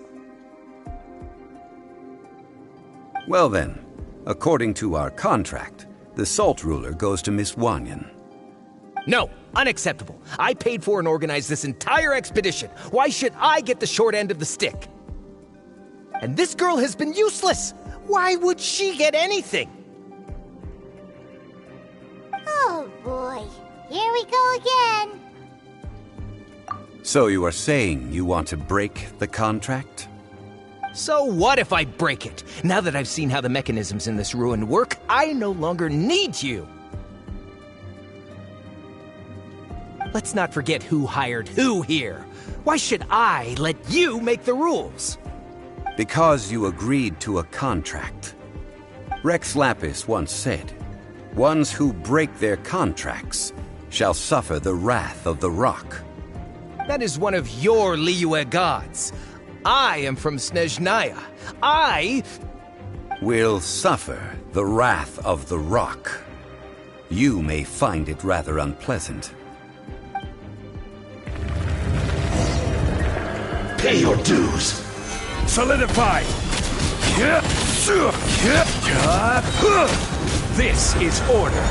Well then, according to our contract, the salt ruler goes to Miss Wanyan. No, unacceptable. I paid for and organized this entire expedition. Why should I get the short end of the stick? And this girl has been useless. Why would she get anything? Oh boy, here we go again. So you are saying you want to break the contract? So what if I break it? Now that I've seen how the mechanisms in this ruin work, I no longer need you. Let's not forget who hired who here. Why should I let you make the rules? Because you agreed to a contract. Rex Lapis once said, "Ones who break their contracts shall suffer the wrath of the rock." That is one of your Liyue gods. I am from Snezhnaya. I will suffer the wrath of the rock. You may find it rather unpleasant. Pay your dues. Solidify. This is order.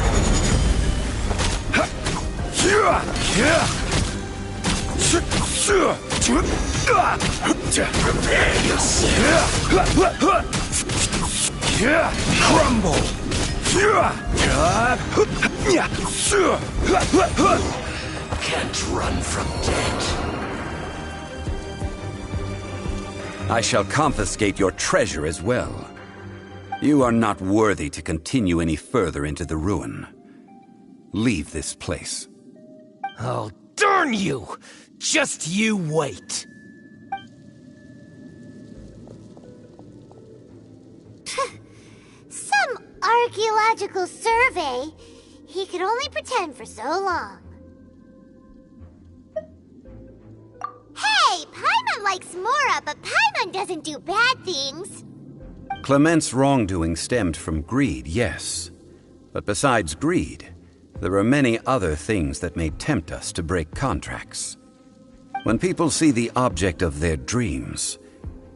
Prepare yourself. Crumble. Can't run from death. I shall confiscate your treasure as well. You are not worthy to continue any further into the ruin. Leave this place. Oh, darn you! Just you wait. Some archaeological survey. He could only pretend for so long. Hey, Paimon likes Mora, but Paimon doesn't do bad things. Clement's wrongdoing stemmed from greed, yes. But besides greed, there are many other things that may tempt us to break contracts. When people see the object of their dreams,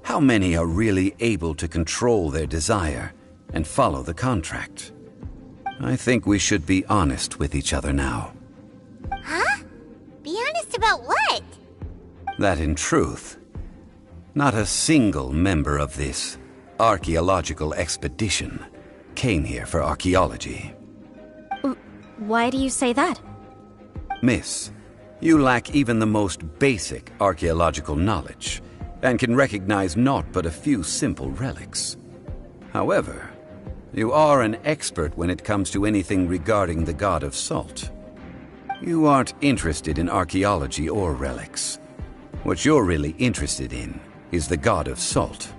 how many are really able to control their desire and follow the contract? I think we should be honest with each other now. Huh? Be honest about what? That in truth, not a single member of this archaeological expedition came here for archaeology. Why do you say that? Miss, you lack even the most basic archaeological knowledge and can recognize naught but a few simple relics. However, you are an expert when it comes to anything regarding the god of salt. You aren't interested in archaeology or relics. What you're really interested in is the god of salt.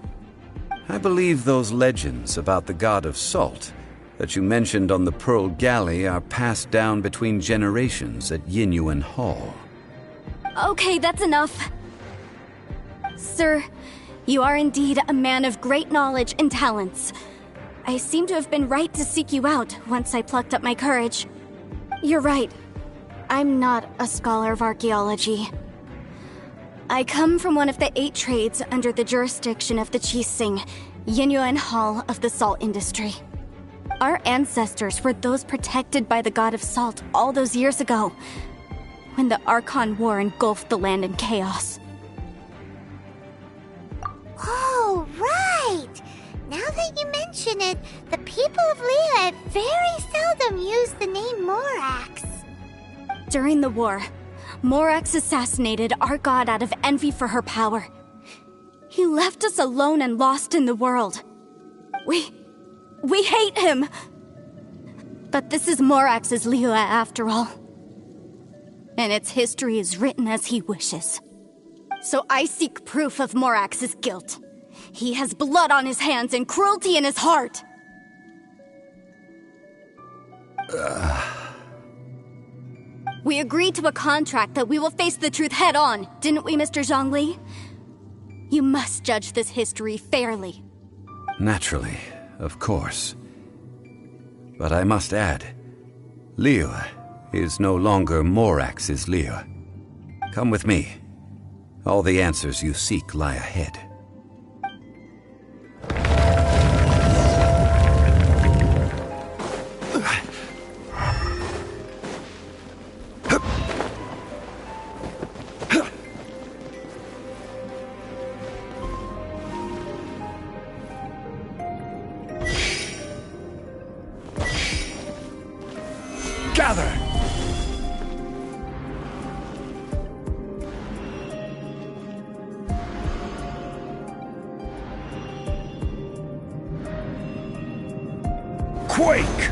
I believe those legends about the god of salt that you mentioned on the Pearl Galley are passed down between generations at Yinyuan Hall. Okay, that's enough. Sir, you are indeed a man of great knowledge and talents. I seem to have been right to seek you out once I plucked up my courage. You're right. I'm not a scholar of archaeology. I come from one of the 8 trades under the jurisdiction of the Qixing, Yinyuan Hall of the salt industry. Our ancestors were those protected by the god of salt all those years ago, when the Archon War engulfed the land in chaos. Oh, right! Now that you mention it, the people of Liyue very seldom use the name Morax. During the war, Morax assassinated our god out of envy for her power. He left us alone and lost in the world. We hate him! But this is Morax's Liyue after all. And its history is written as he wishes. So I seek proof of Morax's guilt. He has blood on his hands and cruelty in his heart! We agreed to a contract that we will face the truth head on, didn't we, Mr. Zhongli? You must judge this history fairly. Naturally, of course. But I must add, Liyue is no longer Morax's Liyue. Come with me. All the answers you seek lie ahead. Gather! Quake!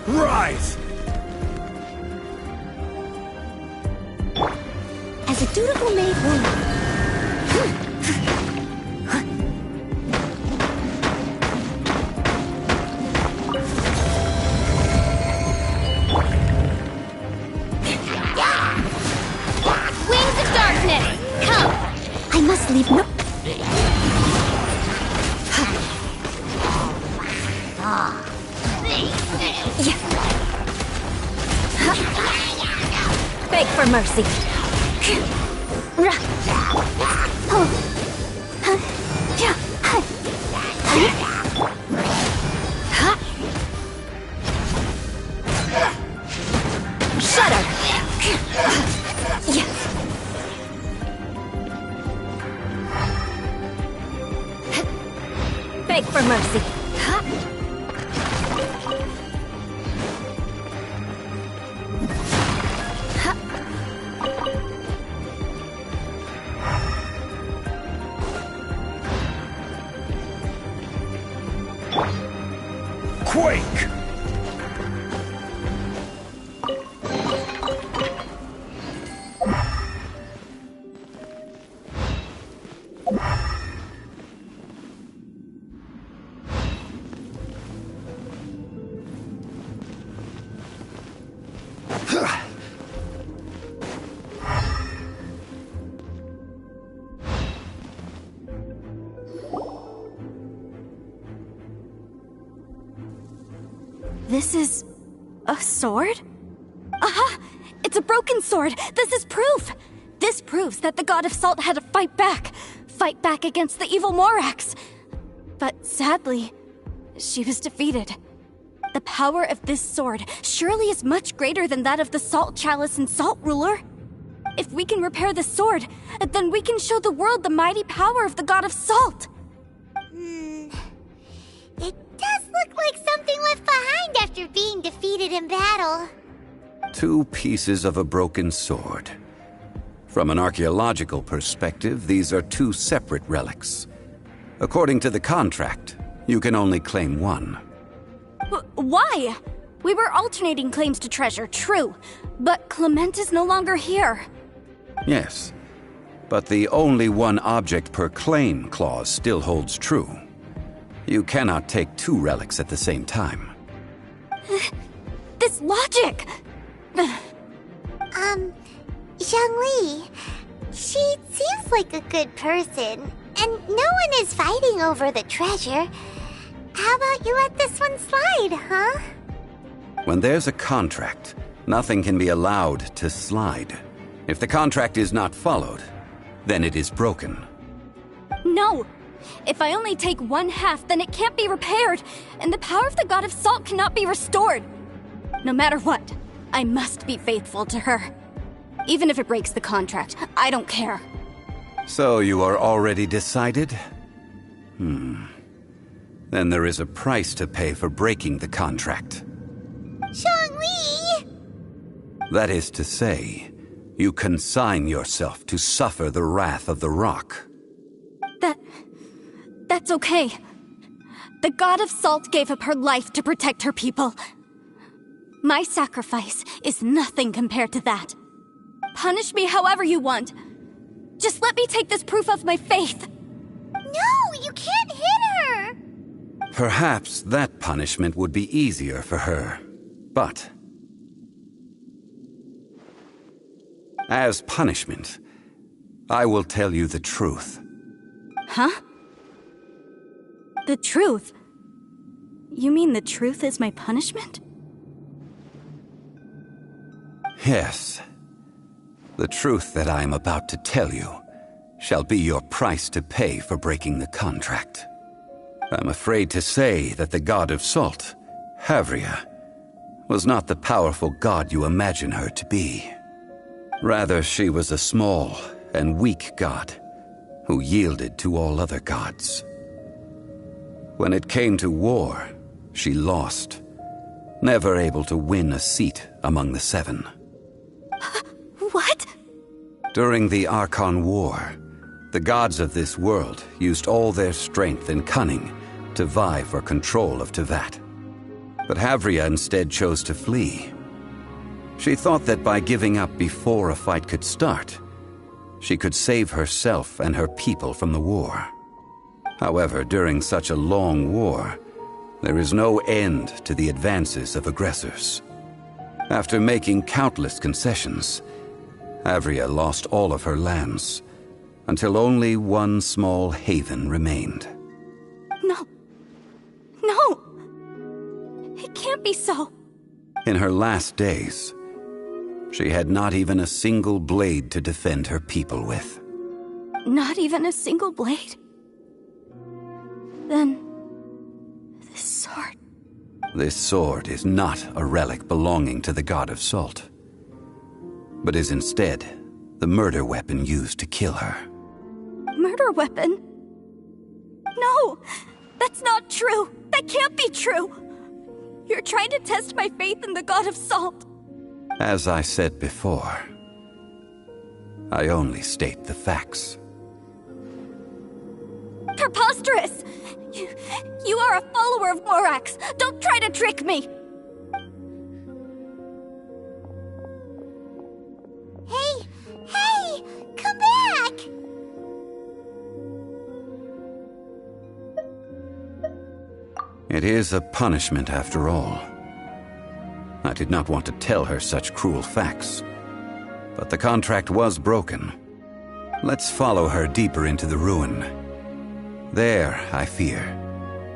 Rise! As a dutiful maid woman. Wings of darkness, come! I must leave no... Beg for mercy. Shudder! Beg for mercy. Quake! This is a sword? Aha! It's a broken sword! This is proof! This proves that the god of salt had to fight back against the evil Morax. But sadly, she was defeated. The power of this sword surely is much greater than that of the Salt Chalice and Salt Ruler. If we can repair the sword, then we can show the world the mighty power of the god of salt. It does look like something left behind after being defeated in battle. 2 pieces of a broken sword. From an archaeological perspective, these are 2 separate relics. According to the contract, you can only claim one. Why? We were alternating claims to treasure, true, but Clement is no longer here. Yes, but the only one object per claim clause still holds true. You cannot take 2 relics at the same time. This logic! Zhongli, she seems like a good person, and no one is fighting over the treasure. How about you let this one slide, huh? When there's a contract, nothing can be allowed to slide. If the contract is not followed, then it is broken. No! If I only take 1/2, then it can't be repaired, and the power of the god of salt cannot be restored. No matter what, I must be faithful to her. Even if it breaks the contract, I don't care. So you are already decided? Then there is a price to pay for breaking the contract. Zhongli! That is to say, you consign yourself to suffer the wrath of the rock. That's okay. The god of salt gave up her life to protect her people. My sacrifice is nothing compared to that. Punish me however you want. Just let me take this proof of my faith. No, you can't hit her! Perhaps that punishment would be easier for her, but as punishment, I will tell you the truth. Huh? The truth? You mean the truth is my punishment? Yes. The truth that I am about to tell you shall be your price to pay for breaking the contract. I'm afraid to say that the god of salt, Havria, was not the powerful god you imagine her to be. Rather, she was a small and weak god who yielded to all other gods. When it came to war, she lost, never able to win a seat among the 7. What? During the Archon War, the gods of this world used all their strength and cunning to vie for control of Tevat. But Havria instead chose to flee. She thought that by giving up before a fight could start, she could save herself and her people from the war. However, during such a long war, there is no end to the advances of aggressors. After making countless concessions, Havria lost all of her lands, until only one small haven remained. No. No! It can't be so. In her last days, she had not even a single blade to defend her people with. Not even a single blade? Then, this sword... This sword is not a relic belonging to the god of salt, but is instead the murder weapon used to kill her. Murder weapon? No! That's not true! That can't be true! You're trying to test my faith in the god of salt! As I said before, I only state the facts. Preposterous! You are a follower of Morax! Don't try to trick me! Hey! Come back! It is a punishment after all. I did not want to tell her such cruel facts, but the contract was broken. Let's follow her deeper into the ruin. There, I fear,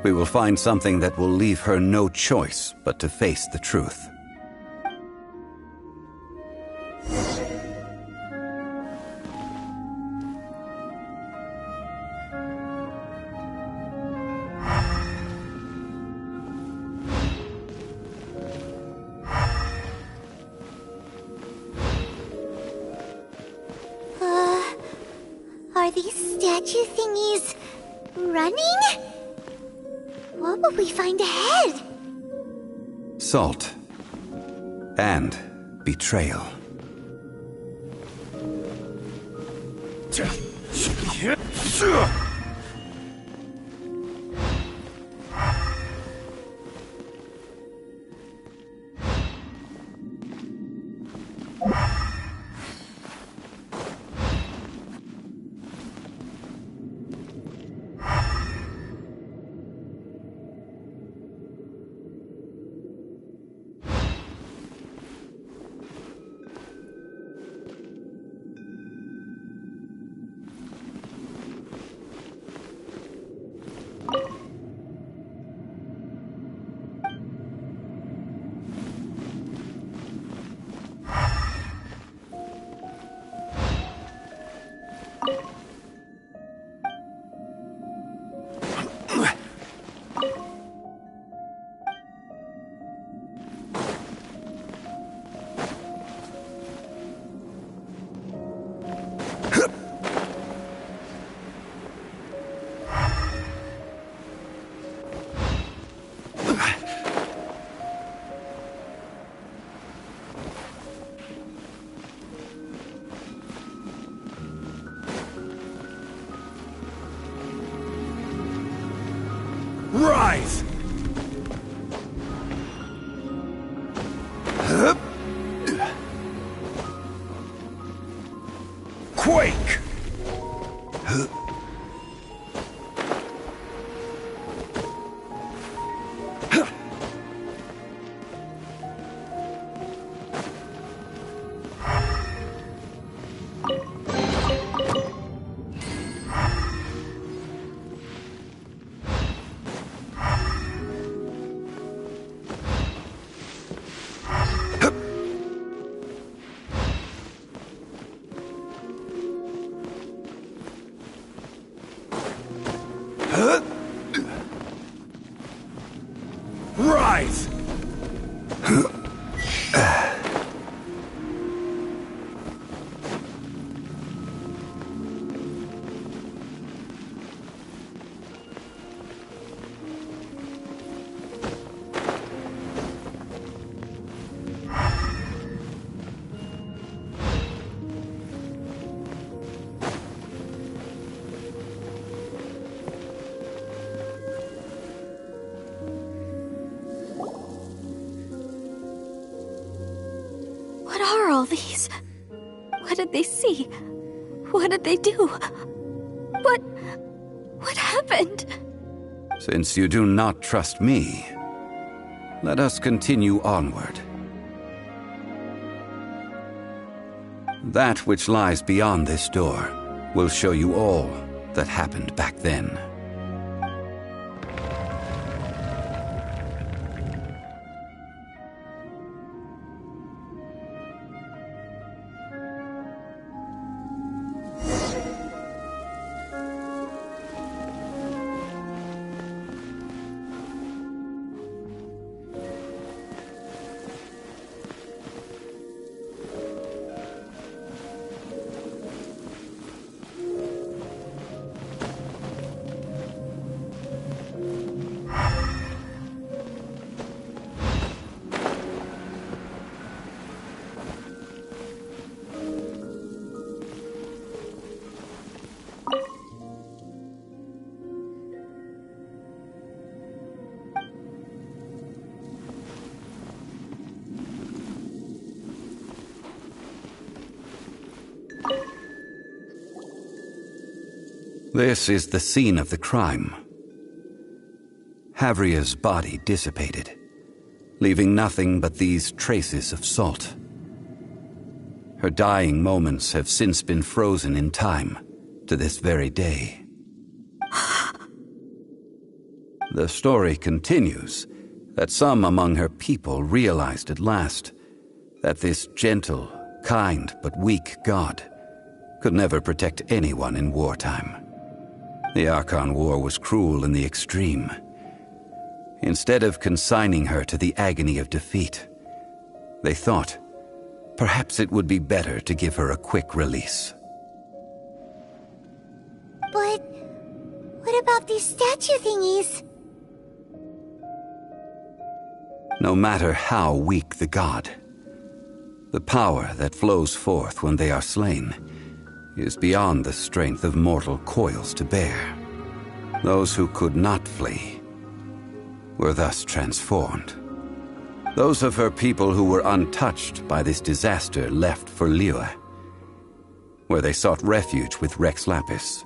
we will find something that will leave her no choice but to face the truth. Are these statue thingies running? What will we find ahead? Salt. And betrayal. Rise! Quake! Rise! What are all these? What did they see? What did they do? What happened? Since you do not trust me, let us continue onward. That which lies beyond this door will show you all that happened back then. This is the scene of the crime. Havria's body dissipated, leaving nothing but these traces of salt. Her dying moments have since been frozen in time to this very day. The story continues that some among her people realized at last that this gentle, kind, but weak god could never protect anyone in wartime. The Archon War was cruel in the extreme. Instead of consigning her to the agony of defeat, they thought perhaps it would be better to give her a quick release. But what about these statue thingies? No matter how weak the god, the power that flows forth when they are slain is beyond the strength of mortal coils to bear. Those who could not flee were thus transformed. Those of her people who were untouched by this disaster left for Liyue, where they sought refuge with Rex Lapis.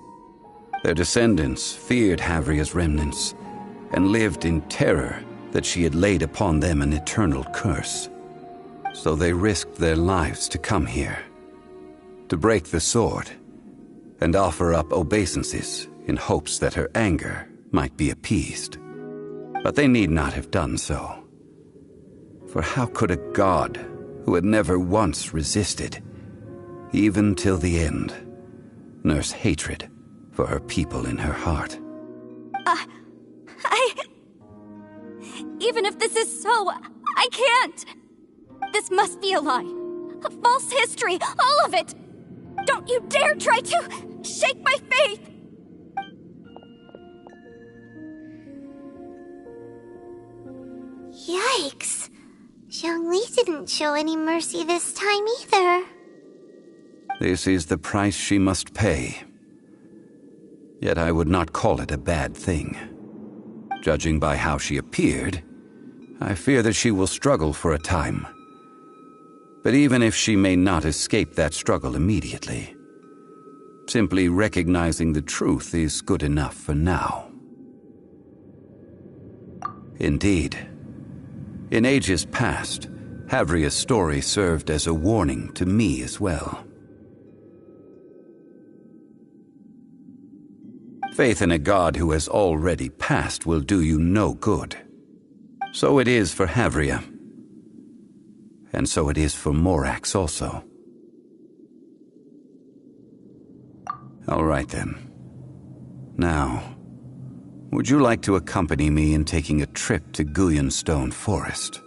Their descendants feared Havria's remnants and lived in terror that she had laid upon them an eternal curse. So they risked their lives to come here, to break the sword and offer up obeisances in hopes that her anger might be appeased. But they need not have done so. For how could a god who had never once resisted, even till the end, nurse hatred for her people in her heart? Even if this is so, I can't! This must be a lie. A false history, all of it! Don't you dare try to shake my faith! Yikes. Zhongli didn't show any mercy this time either. This is the price she must pay. Yet I would not call it a bad thing. Judging by how she appeared, I fear that she will struggle for a time. But even if she may not escape that struggle immediately, simply recognizing the truth is good enough for now. Indeed, in ages past, Havria's story served as a warning to me as well. Faith in a god who has already passed will do you no good. So it is for Havria. And so it is for Morax also. All right then. Now, would you like to accompany me in taking a trip to Guyanstone Forest?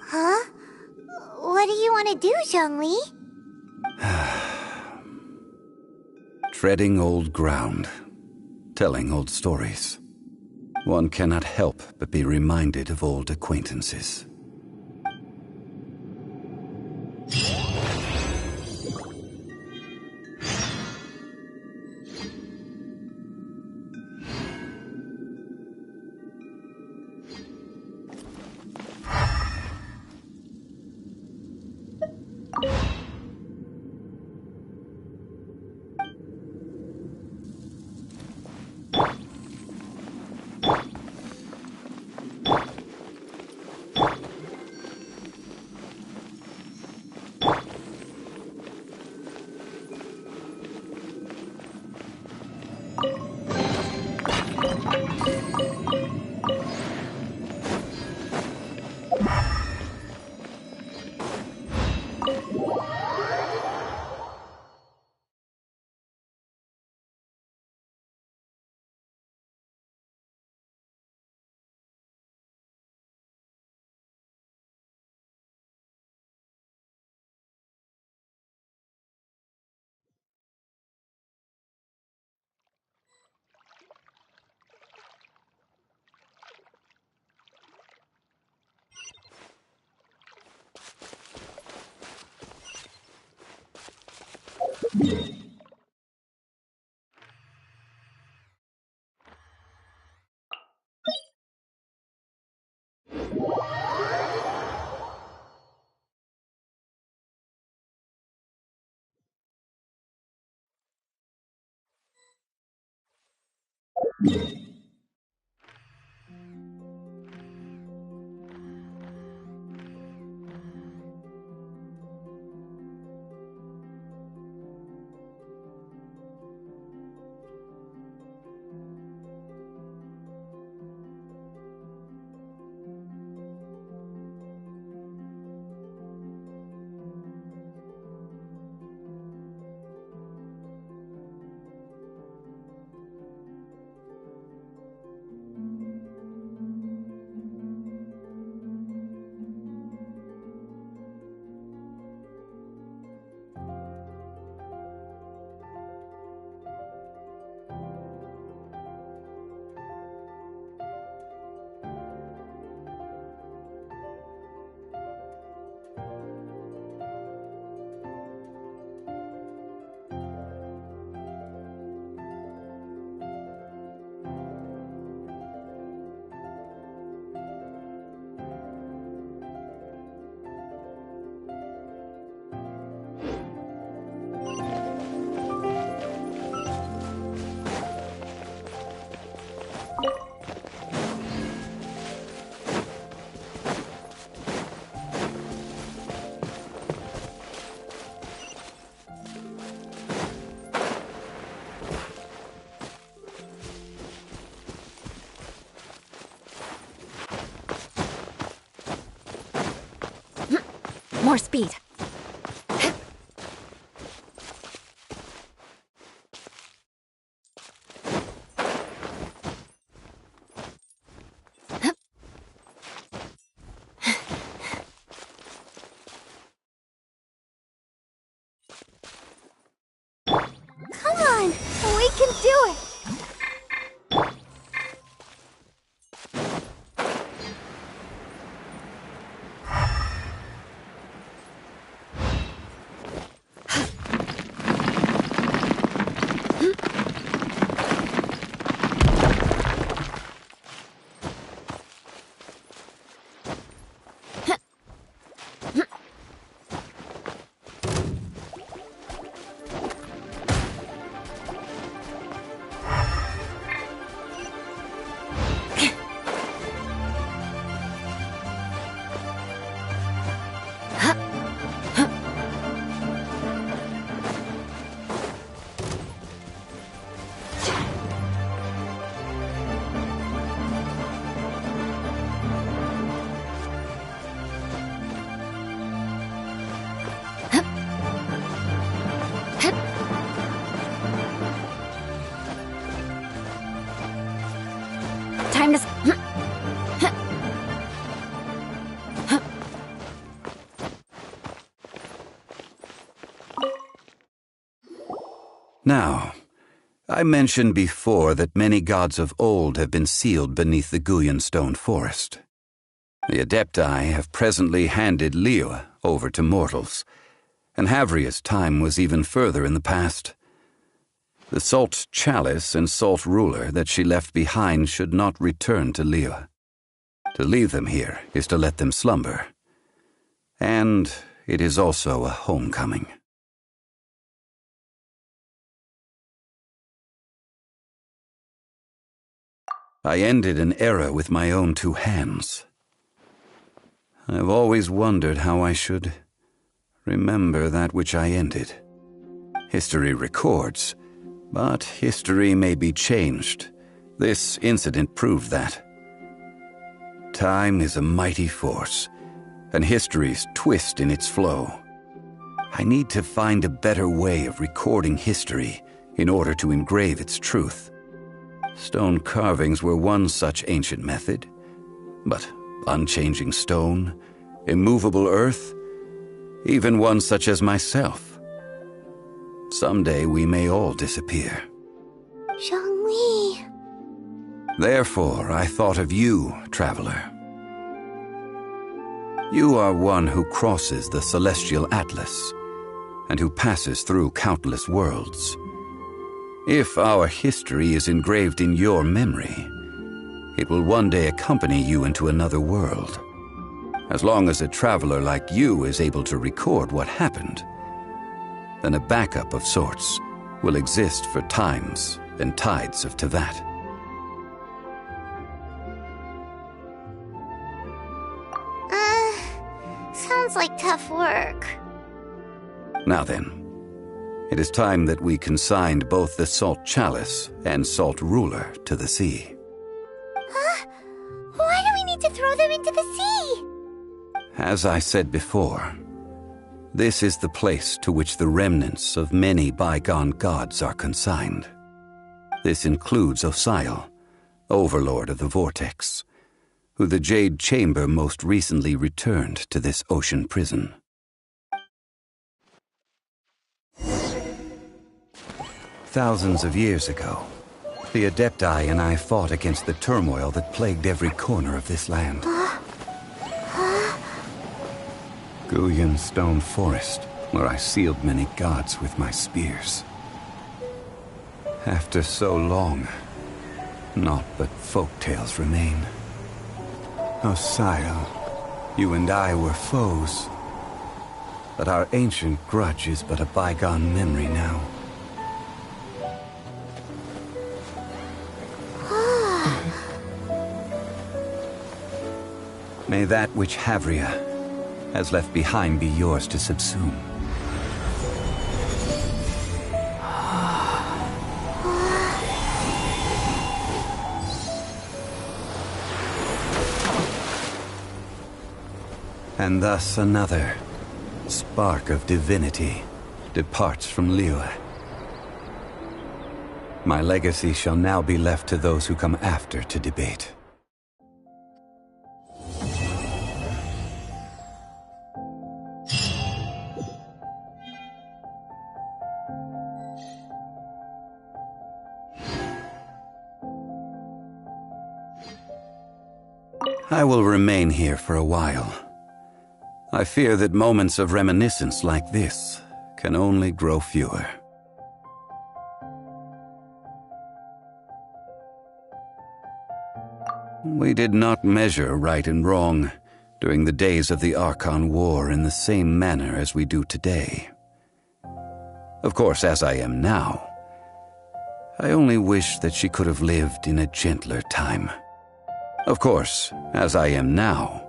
Huh? What do you want to do, Zhongli? Treading old ground, telling old stories. One cannot help but be reminded of old acquaintances. More speed. Come on, we can do it! Time to... Now, I mentioned before that many gods of old have been sealed beneath the Guyan stone forest. The Adepti have presently handed Liyue over to mortals, and Havria's time was even further in the past. The salt chalice and salt ruler that she left behind should not return to Liyue. To leave them here is to let them slumber. And it is also a homecoming. I ended an era with my own two hands. I've always wondered how I should remember that which I ended. History records, but history may be changed. This incident proved that. Time is a mighty force, and history's twist in its flow. I need to find a better way of recording history in order to engrave its truth. Stone carvings were one such ancient method, but unchanging stone, immovable earth, even one such as myself. Someday we may all disappear. Zhongli. Therefore, I thought of you, traveler. You are one who crosses the celestial atlas, and who passes through countless worlds. If our history is engraved in your memory, it will one day accompany you into another world. As long as a traveler like you is able to record what happened, then a backup of sorts will exist for times and tides of Teyvat. Sounds like tough work. Now then, it is time that we consigned both the salt chalice and salt ruler to the sea. Huh? Why do we need to throw them into the sea? As I said before, this is the place to which the remnants of many bygone gods are consigned. This includes Osial, overlord of the vortex, who the Jade Chamber most recently returned to this ocean prison. Thousands of years ago, the Adepti and I fought against the turmoil that plagued every corner of this land. Guyan Stone Forest, where I sealed many gods with my spears. After so long, naught but folk tales remain. Osial, you and I were foes, but our ancient grudge is but a bygone memory now. May that which Havria has left behind be yours to subsume. And thus another, spark of divinity departs from Liyue. My legacy shall now be left to those who come after to debate. I will remain here for a while. I fear that moments of reminiscence like this can only grow fewer. We did not measure right and wrong during the days of the Archon War in the same manner as we do today. Of course, as I am now, I only wish that she could have lived in a gentler time. Of course, as I am now,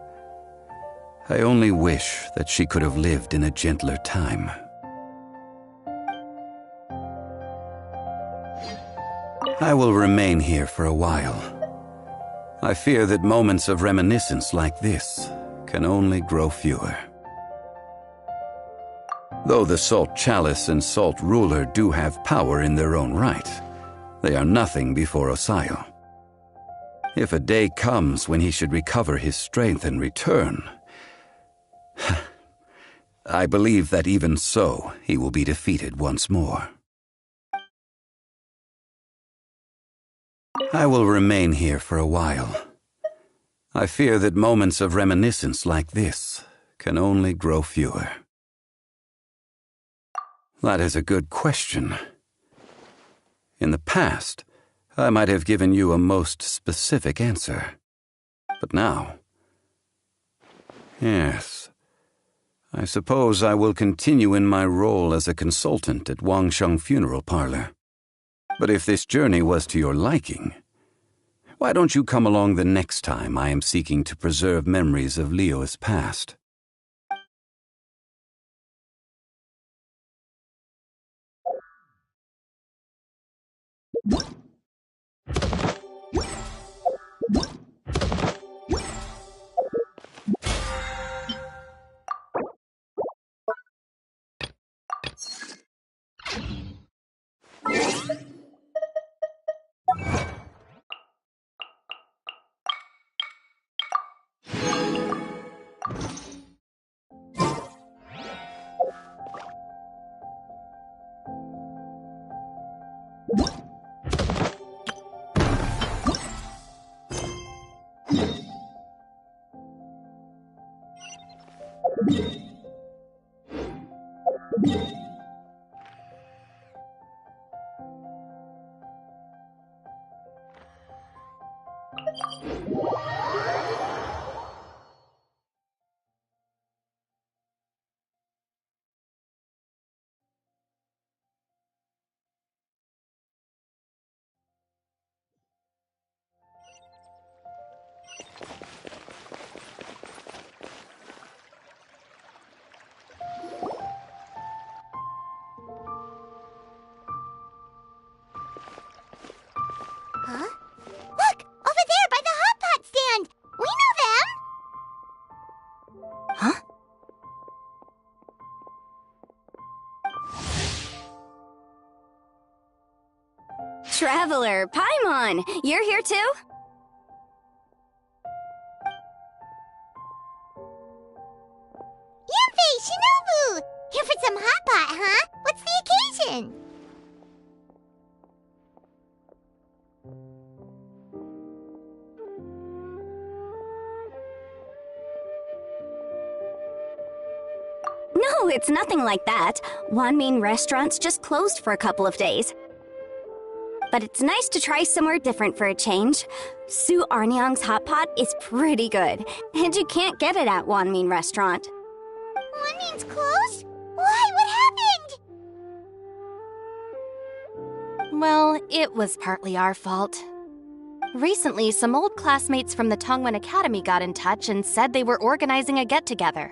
I only wish that she could have lived in a gentler time. I will remain here for a while. I fear that moments of reminiscence like this can only grow fewer. Though the Salt Chalice and Salt Ruler do have power in their own right, they are nothing before Osayo. If a day comes when he should recover his strength and return, I believe that even so, he will be defeated once more. I will remain here for a while. I fear that moments of reminiscence like this can only grow fewer. That is a good question. In the past, I might have given you a most specific answer. But now... Yes. I suppose I will continue in my role as a consultant at Wangsheng Funeral Parlor. But if this journey was to your liking, why don't you come along the next time I am seeking to preserve memories of Liyue's past? Huh? Look! Over there by the hot pot stand! We know them! Huh? Traveler, Paimon, you're here too? Yanfei, Shinobu! Here for some hot pot, huh? What's the occasion? No, it's nothing like that. Wanmin restaurant's just closed for a couple of days. But it's nice to try somewhere different for a change. Su Arnyang's hot pot is pretty good, and you can't get it at Wanmin restaurant. Wanmin's closed? Why? What happened? Well, it was partly our fault. Recently, some old classmates from the Tongwen Academy got in touch and said they were organizing a get-together.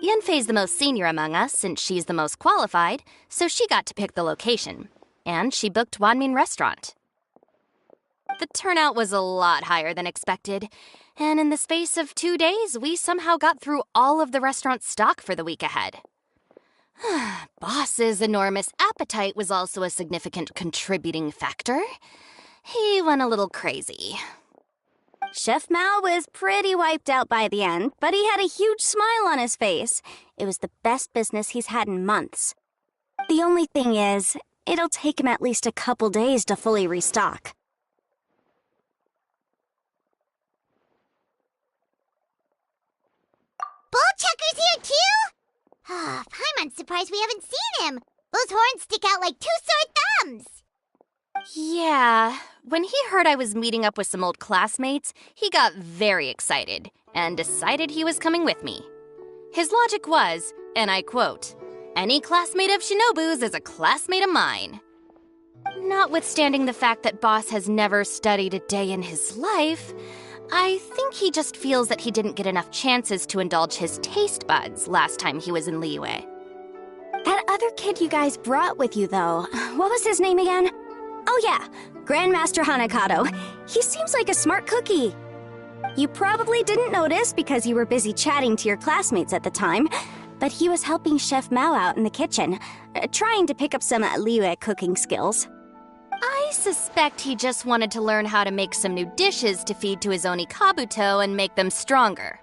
Yanfei's the most senior among us, since she's the most qualified, so she got to pick the location. And she booked Wanmin Restaurant. The turnout was a lot higher than expected, And in the space of 2 days, we somehow got through all of the restaurant's stock for the week ahead. Boss's enormous appetite was also a significant contributing factor. He went a little crazy. Chef Mao was pretty wiped out by the end, but he had a huge smile on his face. It was the best business he's had in months. The only thing is, it'll take him at least a couple days to fully restock. Bullchucker's here too? Paimon's surprised we haven't seen him. Those horns stick out like two sore thumbs. Yeah, when he heard I was meeting up with some old classmates, he got very excited and decided he was coming with me. His logic was, and I quote, "Any classmate of Shinobu's is a classmate of mine." Notwithstanding the fact that Boss has never studied a day in his life, I think he just feels that he didn't get enough chances to indulge his taste buds last time he was in Liyue. That other kid you guys brought with you, though, what was his name again? Oh yeah, Grandmaster Hanakato. He seems like a smart cookie. You probably didn't notice because you were busy chatting to your classmates at the time, but he was helping Chef Mao out in the kitchen, trying to pick up some Liyue cooking skills. I suspect he just wanted to learn how to make some new dishes to feed to his Onikabuto and make them stronger.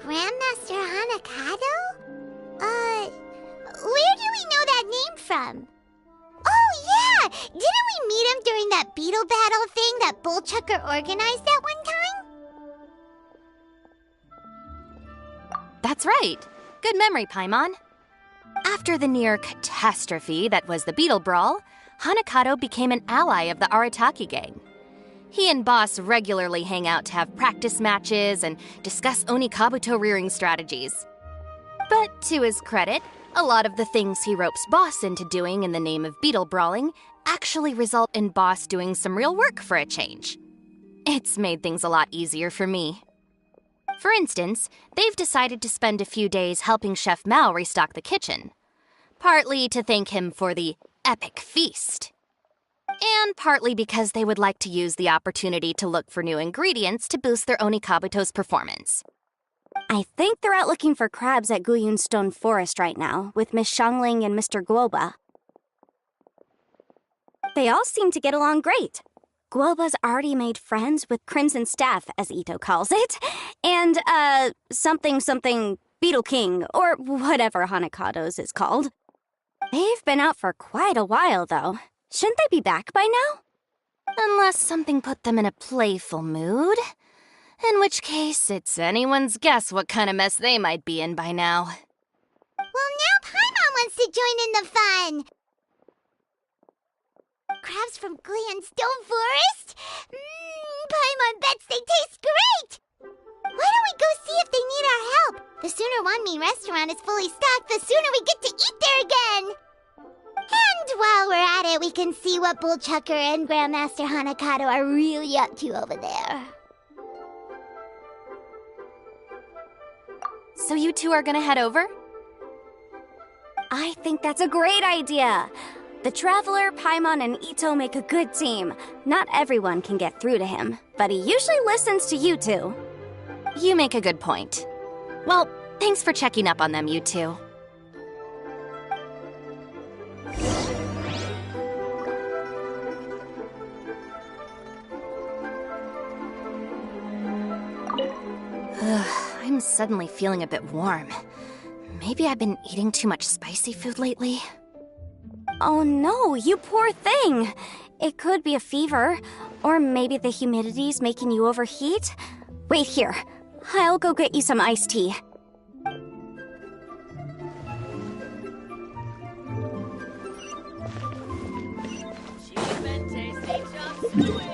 Grandmaster Hanakato? Where do we know that name from? Oh, yeah! Didn't we meet him during that beetle battle thing that Bullchucker organized at one time? That's right. Good memory, Paimon. After the near catastrophe that was the Beetle Brawl, Hanakato became an ally of the Arataki gang. He and Boss regularly hang out to have practice matches and discuss Onikabuto rearing strategies. But to his credit, a lot of the things he ropes Boss into doing in the name of beetle brawling actually result in Boss doing some real work for a change. It's made things a lot easier for me. For instance, they've decided to spend a few days helping Chef Mao restock the kitchen. Partly to thank him for the epic feast. And partly because they would like to use the opportunity to look for new ingredients to boost their Onikabuto's performance. I think they're out looking for crabs at Guyun Stone Forest right now, with Miss Shangling and Mr. Guoba. They all seem to get along great. Guoba's already made friends with Crimson Staff, as Ito calls it, and, something Beetle King, or whatever Hanakato's is called. They've been out for quite a while, though. Shouldn't they be back by now? Unless something put them in a playful mood. In which case, it's anyone's guess what kind of mess they might be in by now. Well, now Paimon wants to join in the fun! Crabs from Guyun Stone Forest? Paimon bets they taste great! Why don't we go see if they need our help? The sooner Wanmi restaurant is fully stocked, the sooner we get to eat there again! And while we're at it, we can see what Bullchucker and Grandmaster Hanakato are really up to over there. So you two are gonna head over? I think that's a great idea! The Traveler, Paimon, and Ito make a good team. Not everyone can get through to him, but he usually listens to you two. You make a good point. Well, thanks for checking up on them, you two. I'm suddenly feeling a bit warm. Maybe I've been eating too much spicy food lately? Oh no, you poor thing! It could be a fever, or maybe the humidity's making you overheat. Wait here, I'll go get you some iced tea. Cheap and tasty chop suey!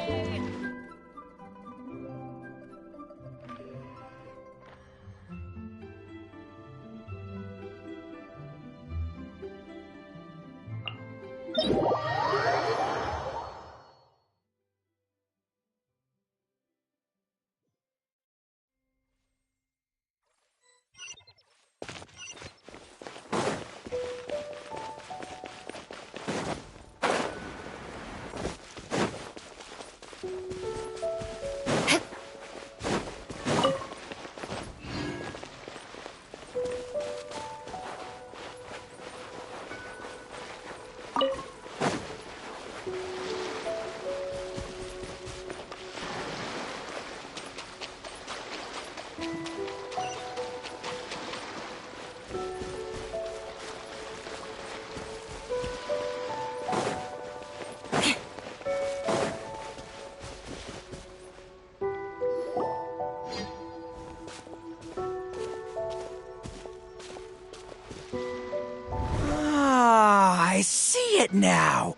see it now.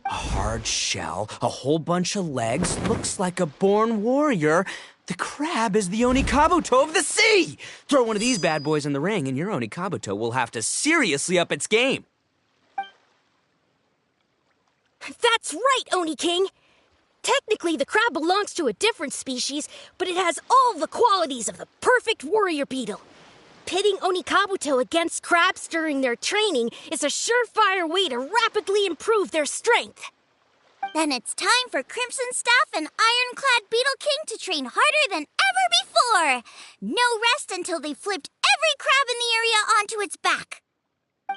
A hard shell, a whole bunch of legs, looks like a born warrior. The crab is the Onikabuto of the sea! Throw one of these bad boys in the ring and your Onikabuto will have to seriously up its game. That's right, Oni King! Technically, the crab belongs to a different species, but it has all the qualities of the perfect warrior beetle. Pitting Onikabuto against crabs during their training is a surefire way to rapidly improve their strength. Then it's time for Crimson Staff and Ironclad Beetle King to train harder than ever before. No rest until they've flipped every crab in the area onto its back.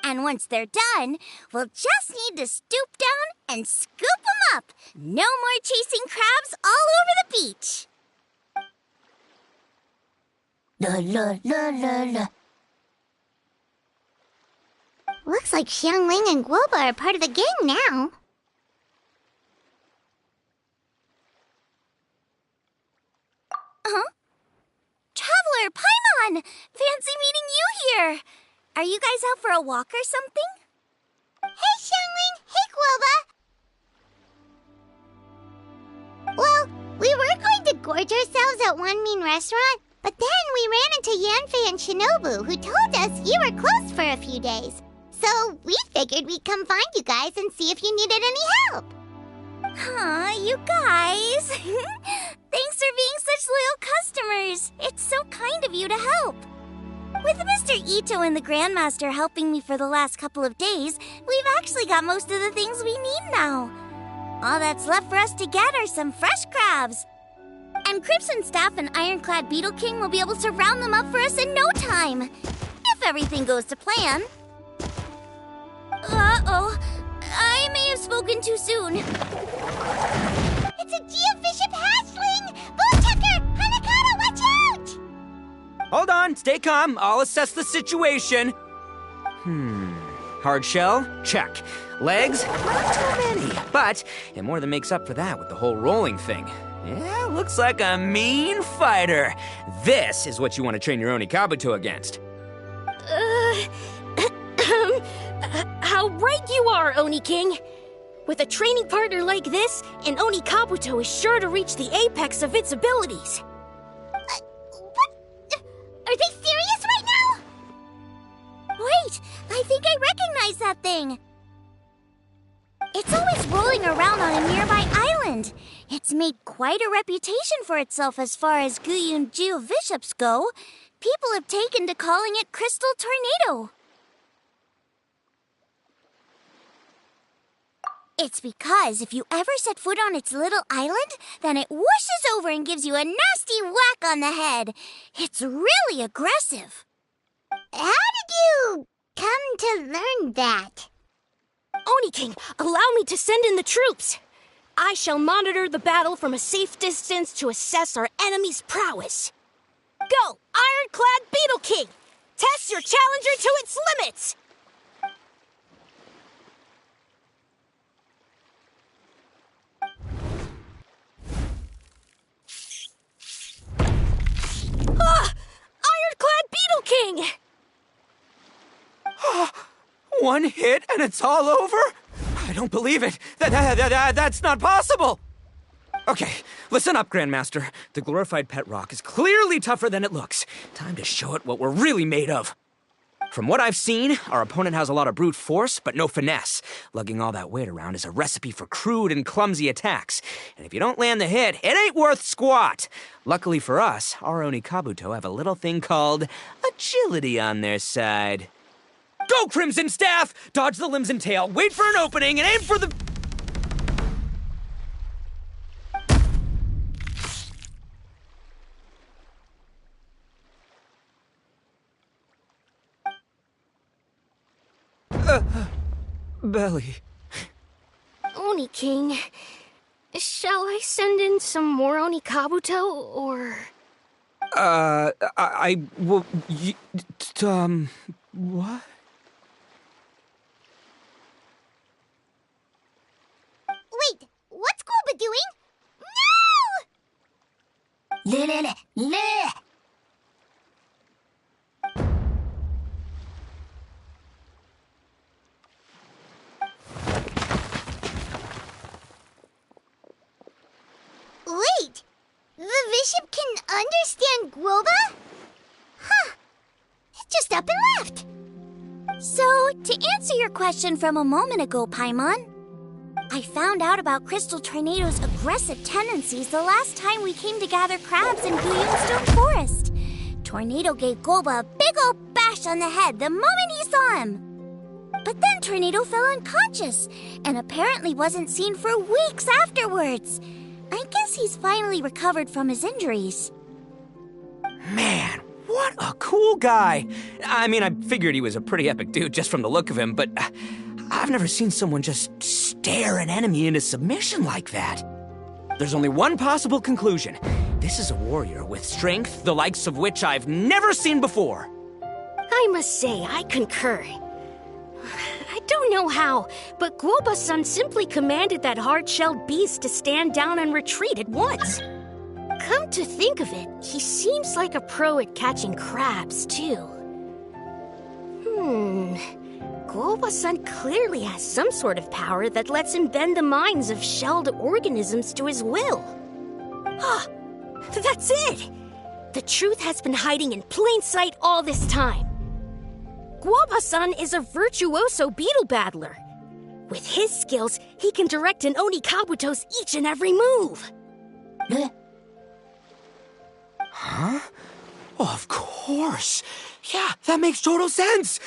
And once they're done, we'll just need to stoop down and scoop them up. No more chasing crabs all over the beach. La la la la la. Looks like Xiangling and Guoba are part of the gang now. Huh? Traveler, Paimon! Fancy meeting you here! Are you guys out for a walk or something? Hey, Xiangling! Hey, Guoba! Well, we were going to gorge ourselves at one mean restaurant, but then we ran into Yanfei and Shinobu, who told us you were closed for a few days. So we figured we'd come find you guys and see if you needed any help. Aw, you guys! Thanks for being such loyal customers! It's so kind of you to help! With Mr. Ito and the Grandmaster helping me for the last couple of days, we've actually got most of the things we need now. All that's left for us to get are some fresh crabs. And Crimson Staff and Ironclad Beetle King will be able to round them up for us in no time. If everything goes to plan. Uh-oh. I may have spoken too soon. It's a geofiship hatchling! Bowtucker! Hanakata, watch out! Hold on, stay calm. I'll assess the situation. Hard shell? Check. Legs? Not too many. But it more than makes up for that with the whole rolling thing. Yeah, looks like a mean fighter. This is what you want to train your Onikabuto against. How right you are, Oni King. With a training partner like this, an Onikabuto is sure to reach the apex of its abilities. What? Are they serious right now? Wait, I think I recognize that thing. It's always rolling around on a nearby island. It's made quite a reputation for itself as far as Guyun geoviships go. People have taken to calling it Crystal Tornado. It's because if you ever set foot on its little island, then it whooshes over and gives you a nasty whack on the head. It's really aggressive. How did you come to learn that? Oni King, allow me to send in the troops. I shall monitor the battle from a safe distance to assess our enemy's prowess. Go, Ironclad Beetle King! Test your challenger to its limits! Ironclad Beetle King! One hit and it's all over? I don't believe it. That's not possible. Okay, listen up, Grandmaster. The glorified pet rock is clearly tougher than it looks. Time to show it what we're really made of. From what I've seen, our opponent has a lot of brute force, but no finesse. Lugging all that weight around is a recipe for crude and clumsy attacks. And if you don't land the hit, it ain't worth squat. Luckily for us, our Onikabuto have a little thing called agility on their side. Go, Crimson Staff! Dodge the limbs and tail, wait for an opening, and aim for the... belly. Oni King, shall I send in some more Onikabuto, or... What? Wait, what's Guoba doing? No! Bishop can understand Guoba? Huh. Just up and left. So, to answer your question from a moment ago, Paimon, I found out about Crystal Tornado's aggressive tendencies the last time we came to gather crabs in Stone Forest. Tornado gave Guoba a big old bash on the head the moment he saw him. But then Tornado fell unconscious and apparently wasn't seen for weeks afterwards. I guess he's finally recovered from his injuries. Man, what a cool guy. I mean, I figured he was a pretty epic dude just from the look of him, but I've never seen someone just stare an enemy into submission like that. There's only one possible conclusion. This is a warrior with strength, the likes of which I've never seen before. I must say, I concur. I don't know how, but Guoba-san simply commanded that hard-shelled beast to stand down and retreat at once. Come to think of it, he seems like a pro at catching crabs, too. Guoba-san clearly has some sort of power that lets him bend the minds of shelled organisms to his will. Ah, that's it! The truth has been hiding in plain sight all this time. Guoba-san is a virtuoso beetle battler. With his skills, he can direct an Oni Kabuto's each and every move. Huh? Oh, of course. Yeah, that makes total sense.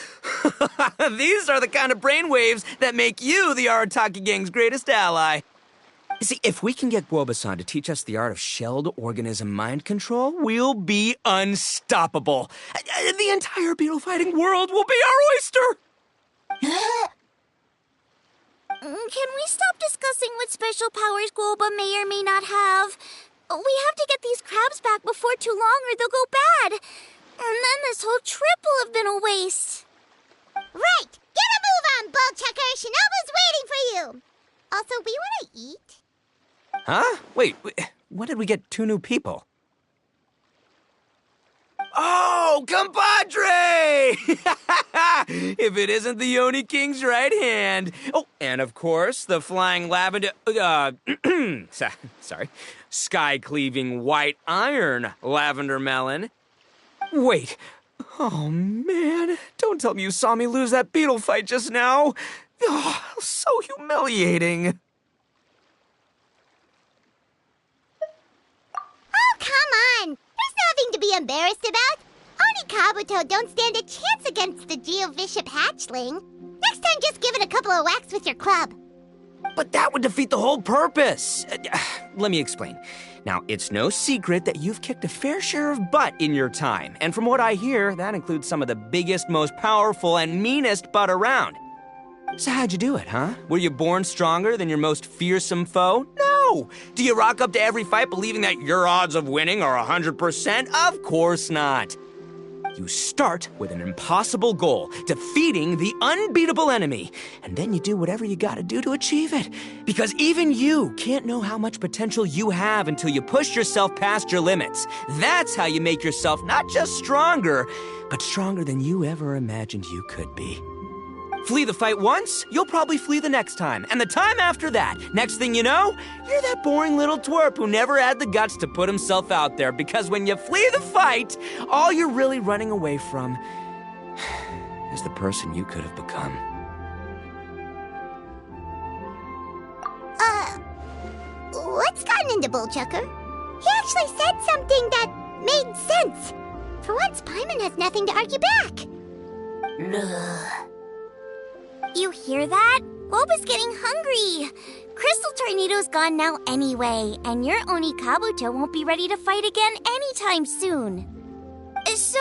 These are the kind of brainwaves that make you the Arataki Gang's greatest ally. See, if we can get Guoba-san to teach us the art of shelled organism mind control, we'll be unstoppable. The entire beetle fighting world will be our oyster. Can we stop discussing what special powers Guoba may or may not have? We have to get these crabs back before too long or they'll go bad. And then this whole trip will have been a waste. Right! Get a move on, Ball-Chucker! Shinobu's waiting for you! Also, we want to eat. Huh? Wait, when did we get 2 new people? Oh, compadre! If it isn't the Oni King's right hand. Oh, and of course, the flying lavender... sorry. Sky-cleaving white iron lavender melon. Wait. Oh, man. Don't tell me you saw me lose that beetle fight just now. Oh, so humiliating. Oh, come on! There's nothing to be embarrassed about. Oni Kabuto don't stand a chance against the Geo-Bishop hatchling. Next time, just give it a couple of whacks with your club. But that would defeat the whole purpose. Let me explain. Now, it's no secret that you've kicked a fair share of butt in your time. And from what I hear, that includes some of the biggest, most powerful, and meanest butt around. So how'd you do it, huh? Were you born stronger than your most fearsome foe? No! Do you rock up to every fight believing that your odds of winning are 100%? Of course not. You start with an impossible goal, defeating the unbeatable enemy, and then you do whatever you gotta do to achieve it. Because even you can't know how much potential you have until you push yourself past your limits. That's how you make yourself not just stronger, but stronger than you ever imagined you could be. Flee the fight once, you'll probably flee the next time, and the time after that. Next thing you know, you're that boring little twerp who never had the guts to put himself out there, because when you flee the fight, all you're really running away from is the person you could have become. What's gotten into Bullchucker? He actually said something that made sense. For once, Paimon has nothing to argue back. You hear that? Guoba's getting hungry. Crystal Tornado's gone now anyway, and your Oni Kabuto won't be ready to fight again anytime soon. So,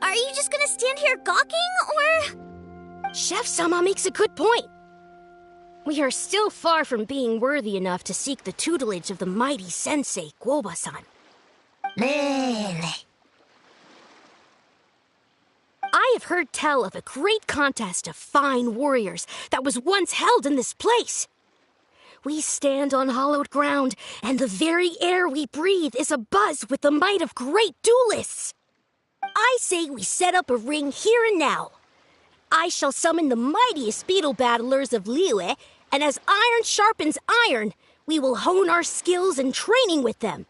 are you just gonna stand here gawking, or...? Chef-sama makes a good point. We are still far from being worthy enough to seek the tutelage of the mighty sensei, Guoba-san. I have heard tell of a great contest of fine warriors that was once held in this place. We stand on hallowed ground, and the very air we breathe is abuzz with the might of great duelists. I say we set up a ring here and now. I shall summon the mightiest beetle battlers of Liyue, and as iron sharpens iron, we will hone our skills and training with them.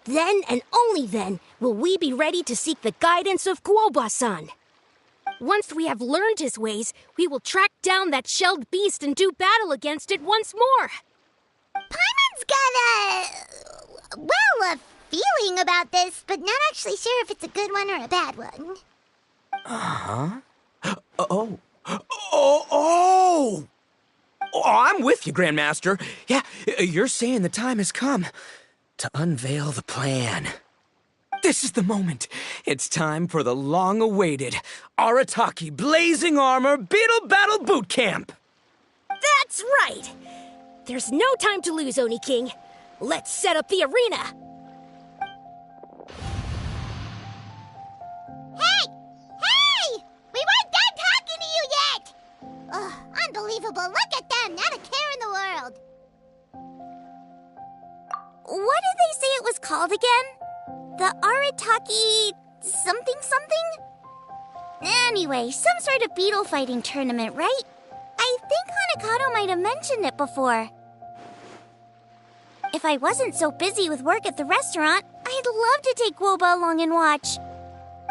Then and only then will we be ready to seek the guidance of Guoba-san. Once we have learned his ways, we will track down that shelled beast and do battle against it once more. Paimon's got a feeling about this, but not actually sure if it's a good one or a bad one. Uh-huh. Oh, I'm with you, Grandmaster. Yeah, you're saying the time has come to unveil the plan. This is the moment. It's time for the long-awaited Arataki Blazing Armor Beetle Battle Boot Camp. That's right! There's no time to lose, Oni King. Let's set up the arena. Hey! We weren't done talking to you yet! Ugh, unbelievable. Look at them, not a care in the world. What did they say it was called again? The Arataki something? Anyway, some sort of beetle fighting tournament, right? I think Hanakato might have mentioned it before. If I wasn't so busy with work at the restaurant, I'd love to take Guoba along and watch.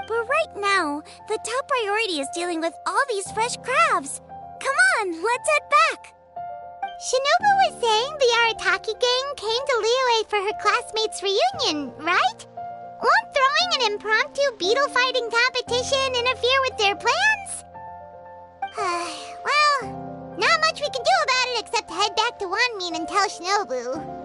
But right now, the top priority is dealing with all these fresh crabs. Come on, let's head back. Shinobu was saying the Arataki gang came to Liyue for her classmates' reunion, right? Won't throwing an impromptu beetle fighting competition interfere with their plans? Well, not much we can do about it except head back to Wanmin and tell Shinobu.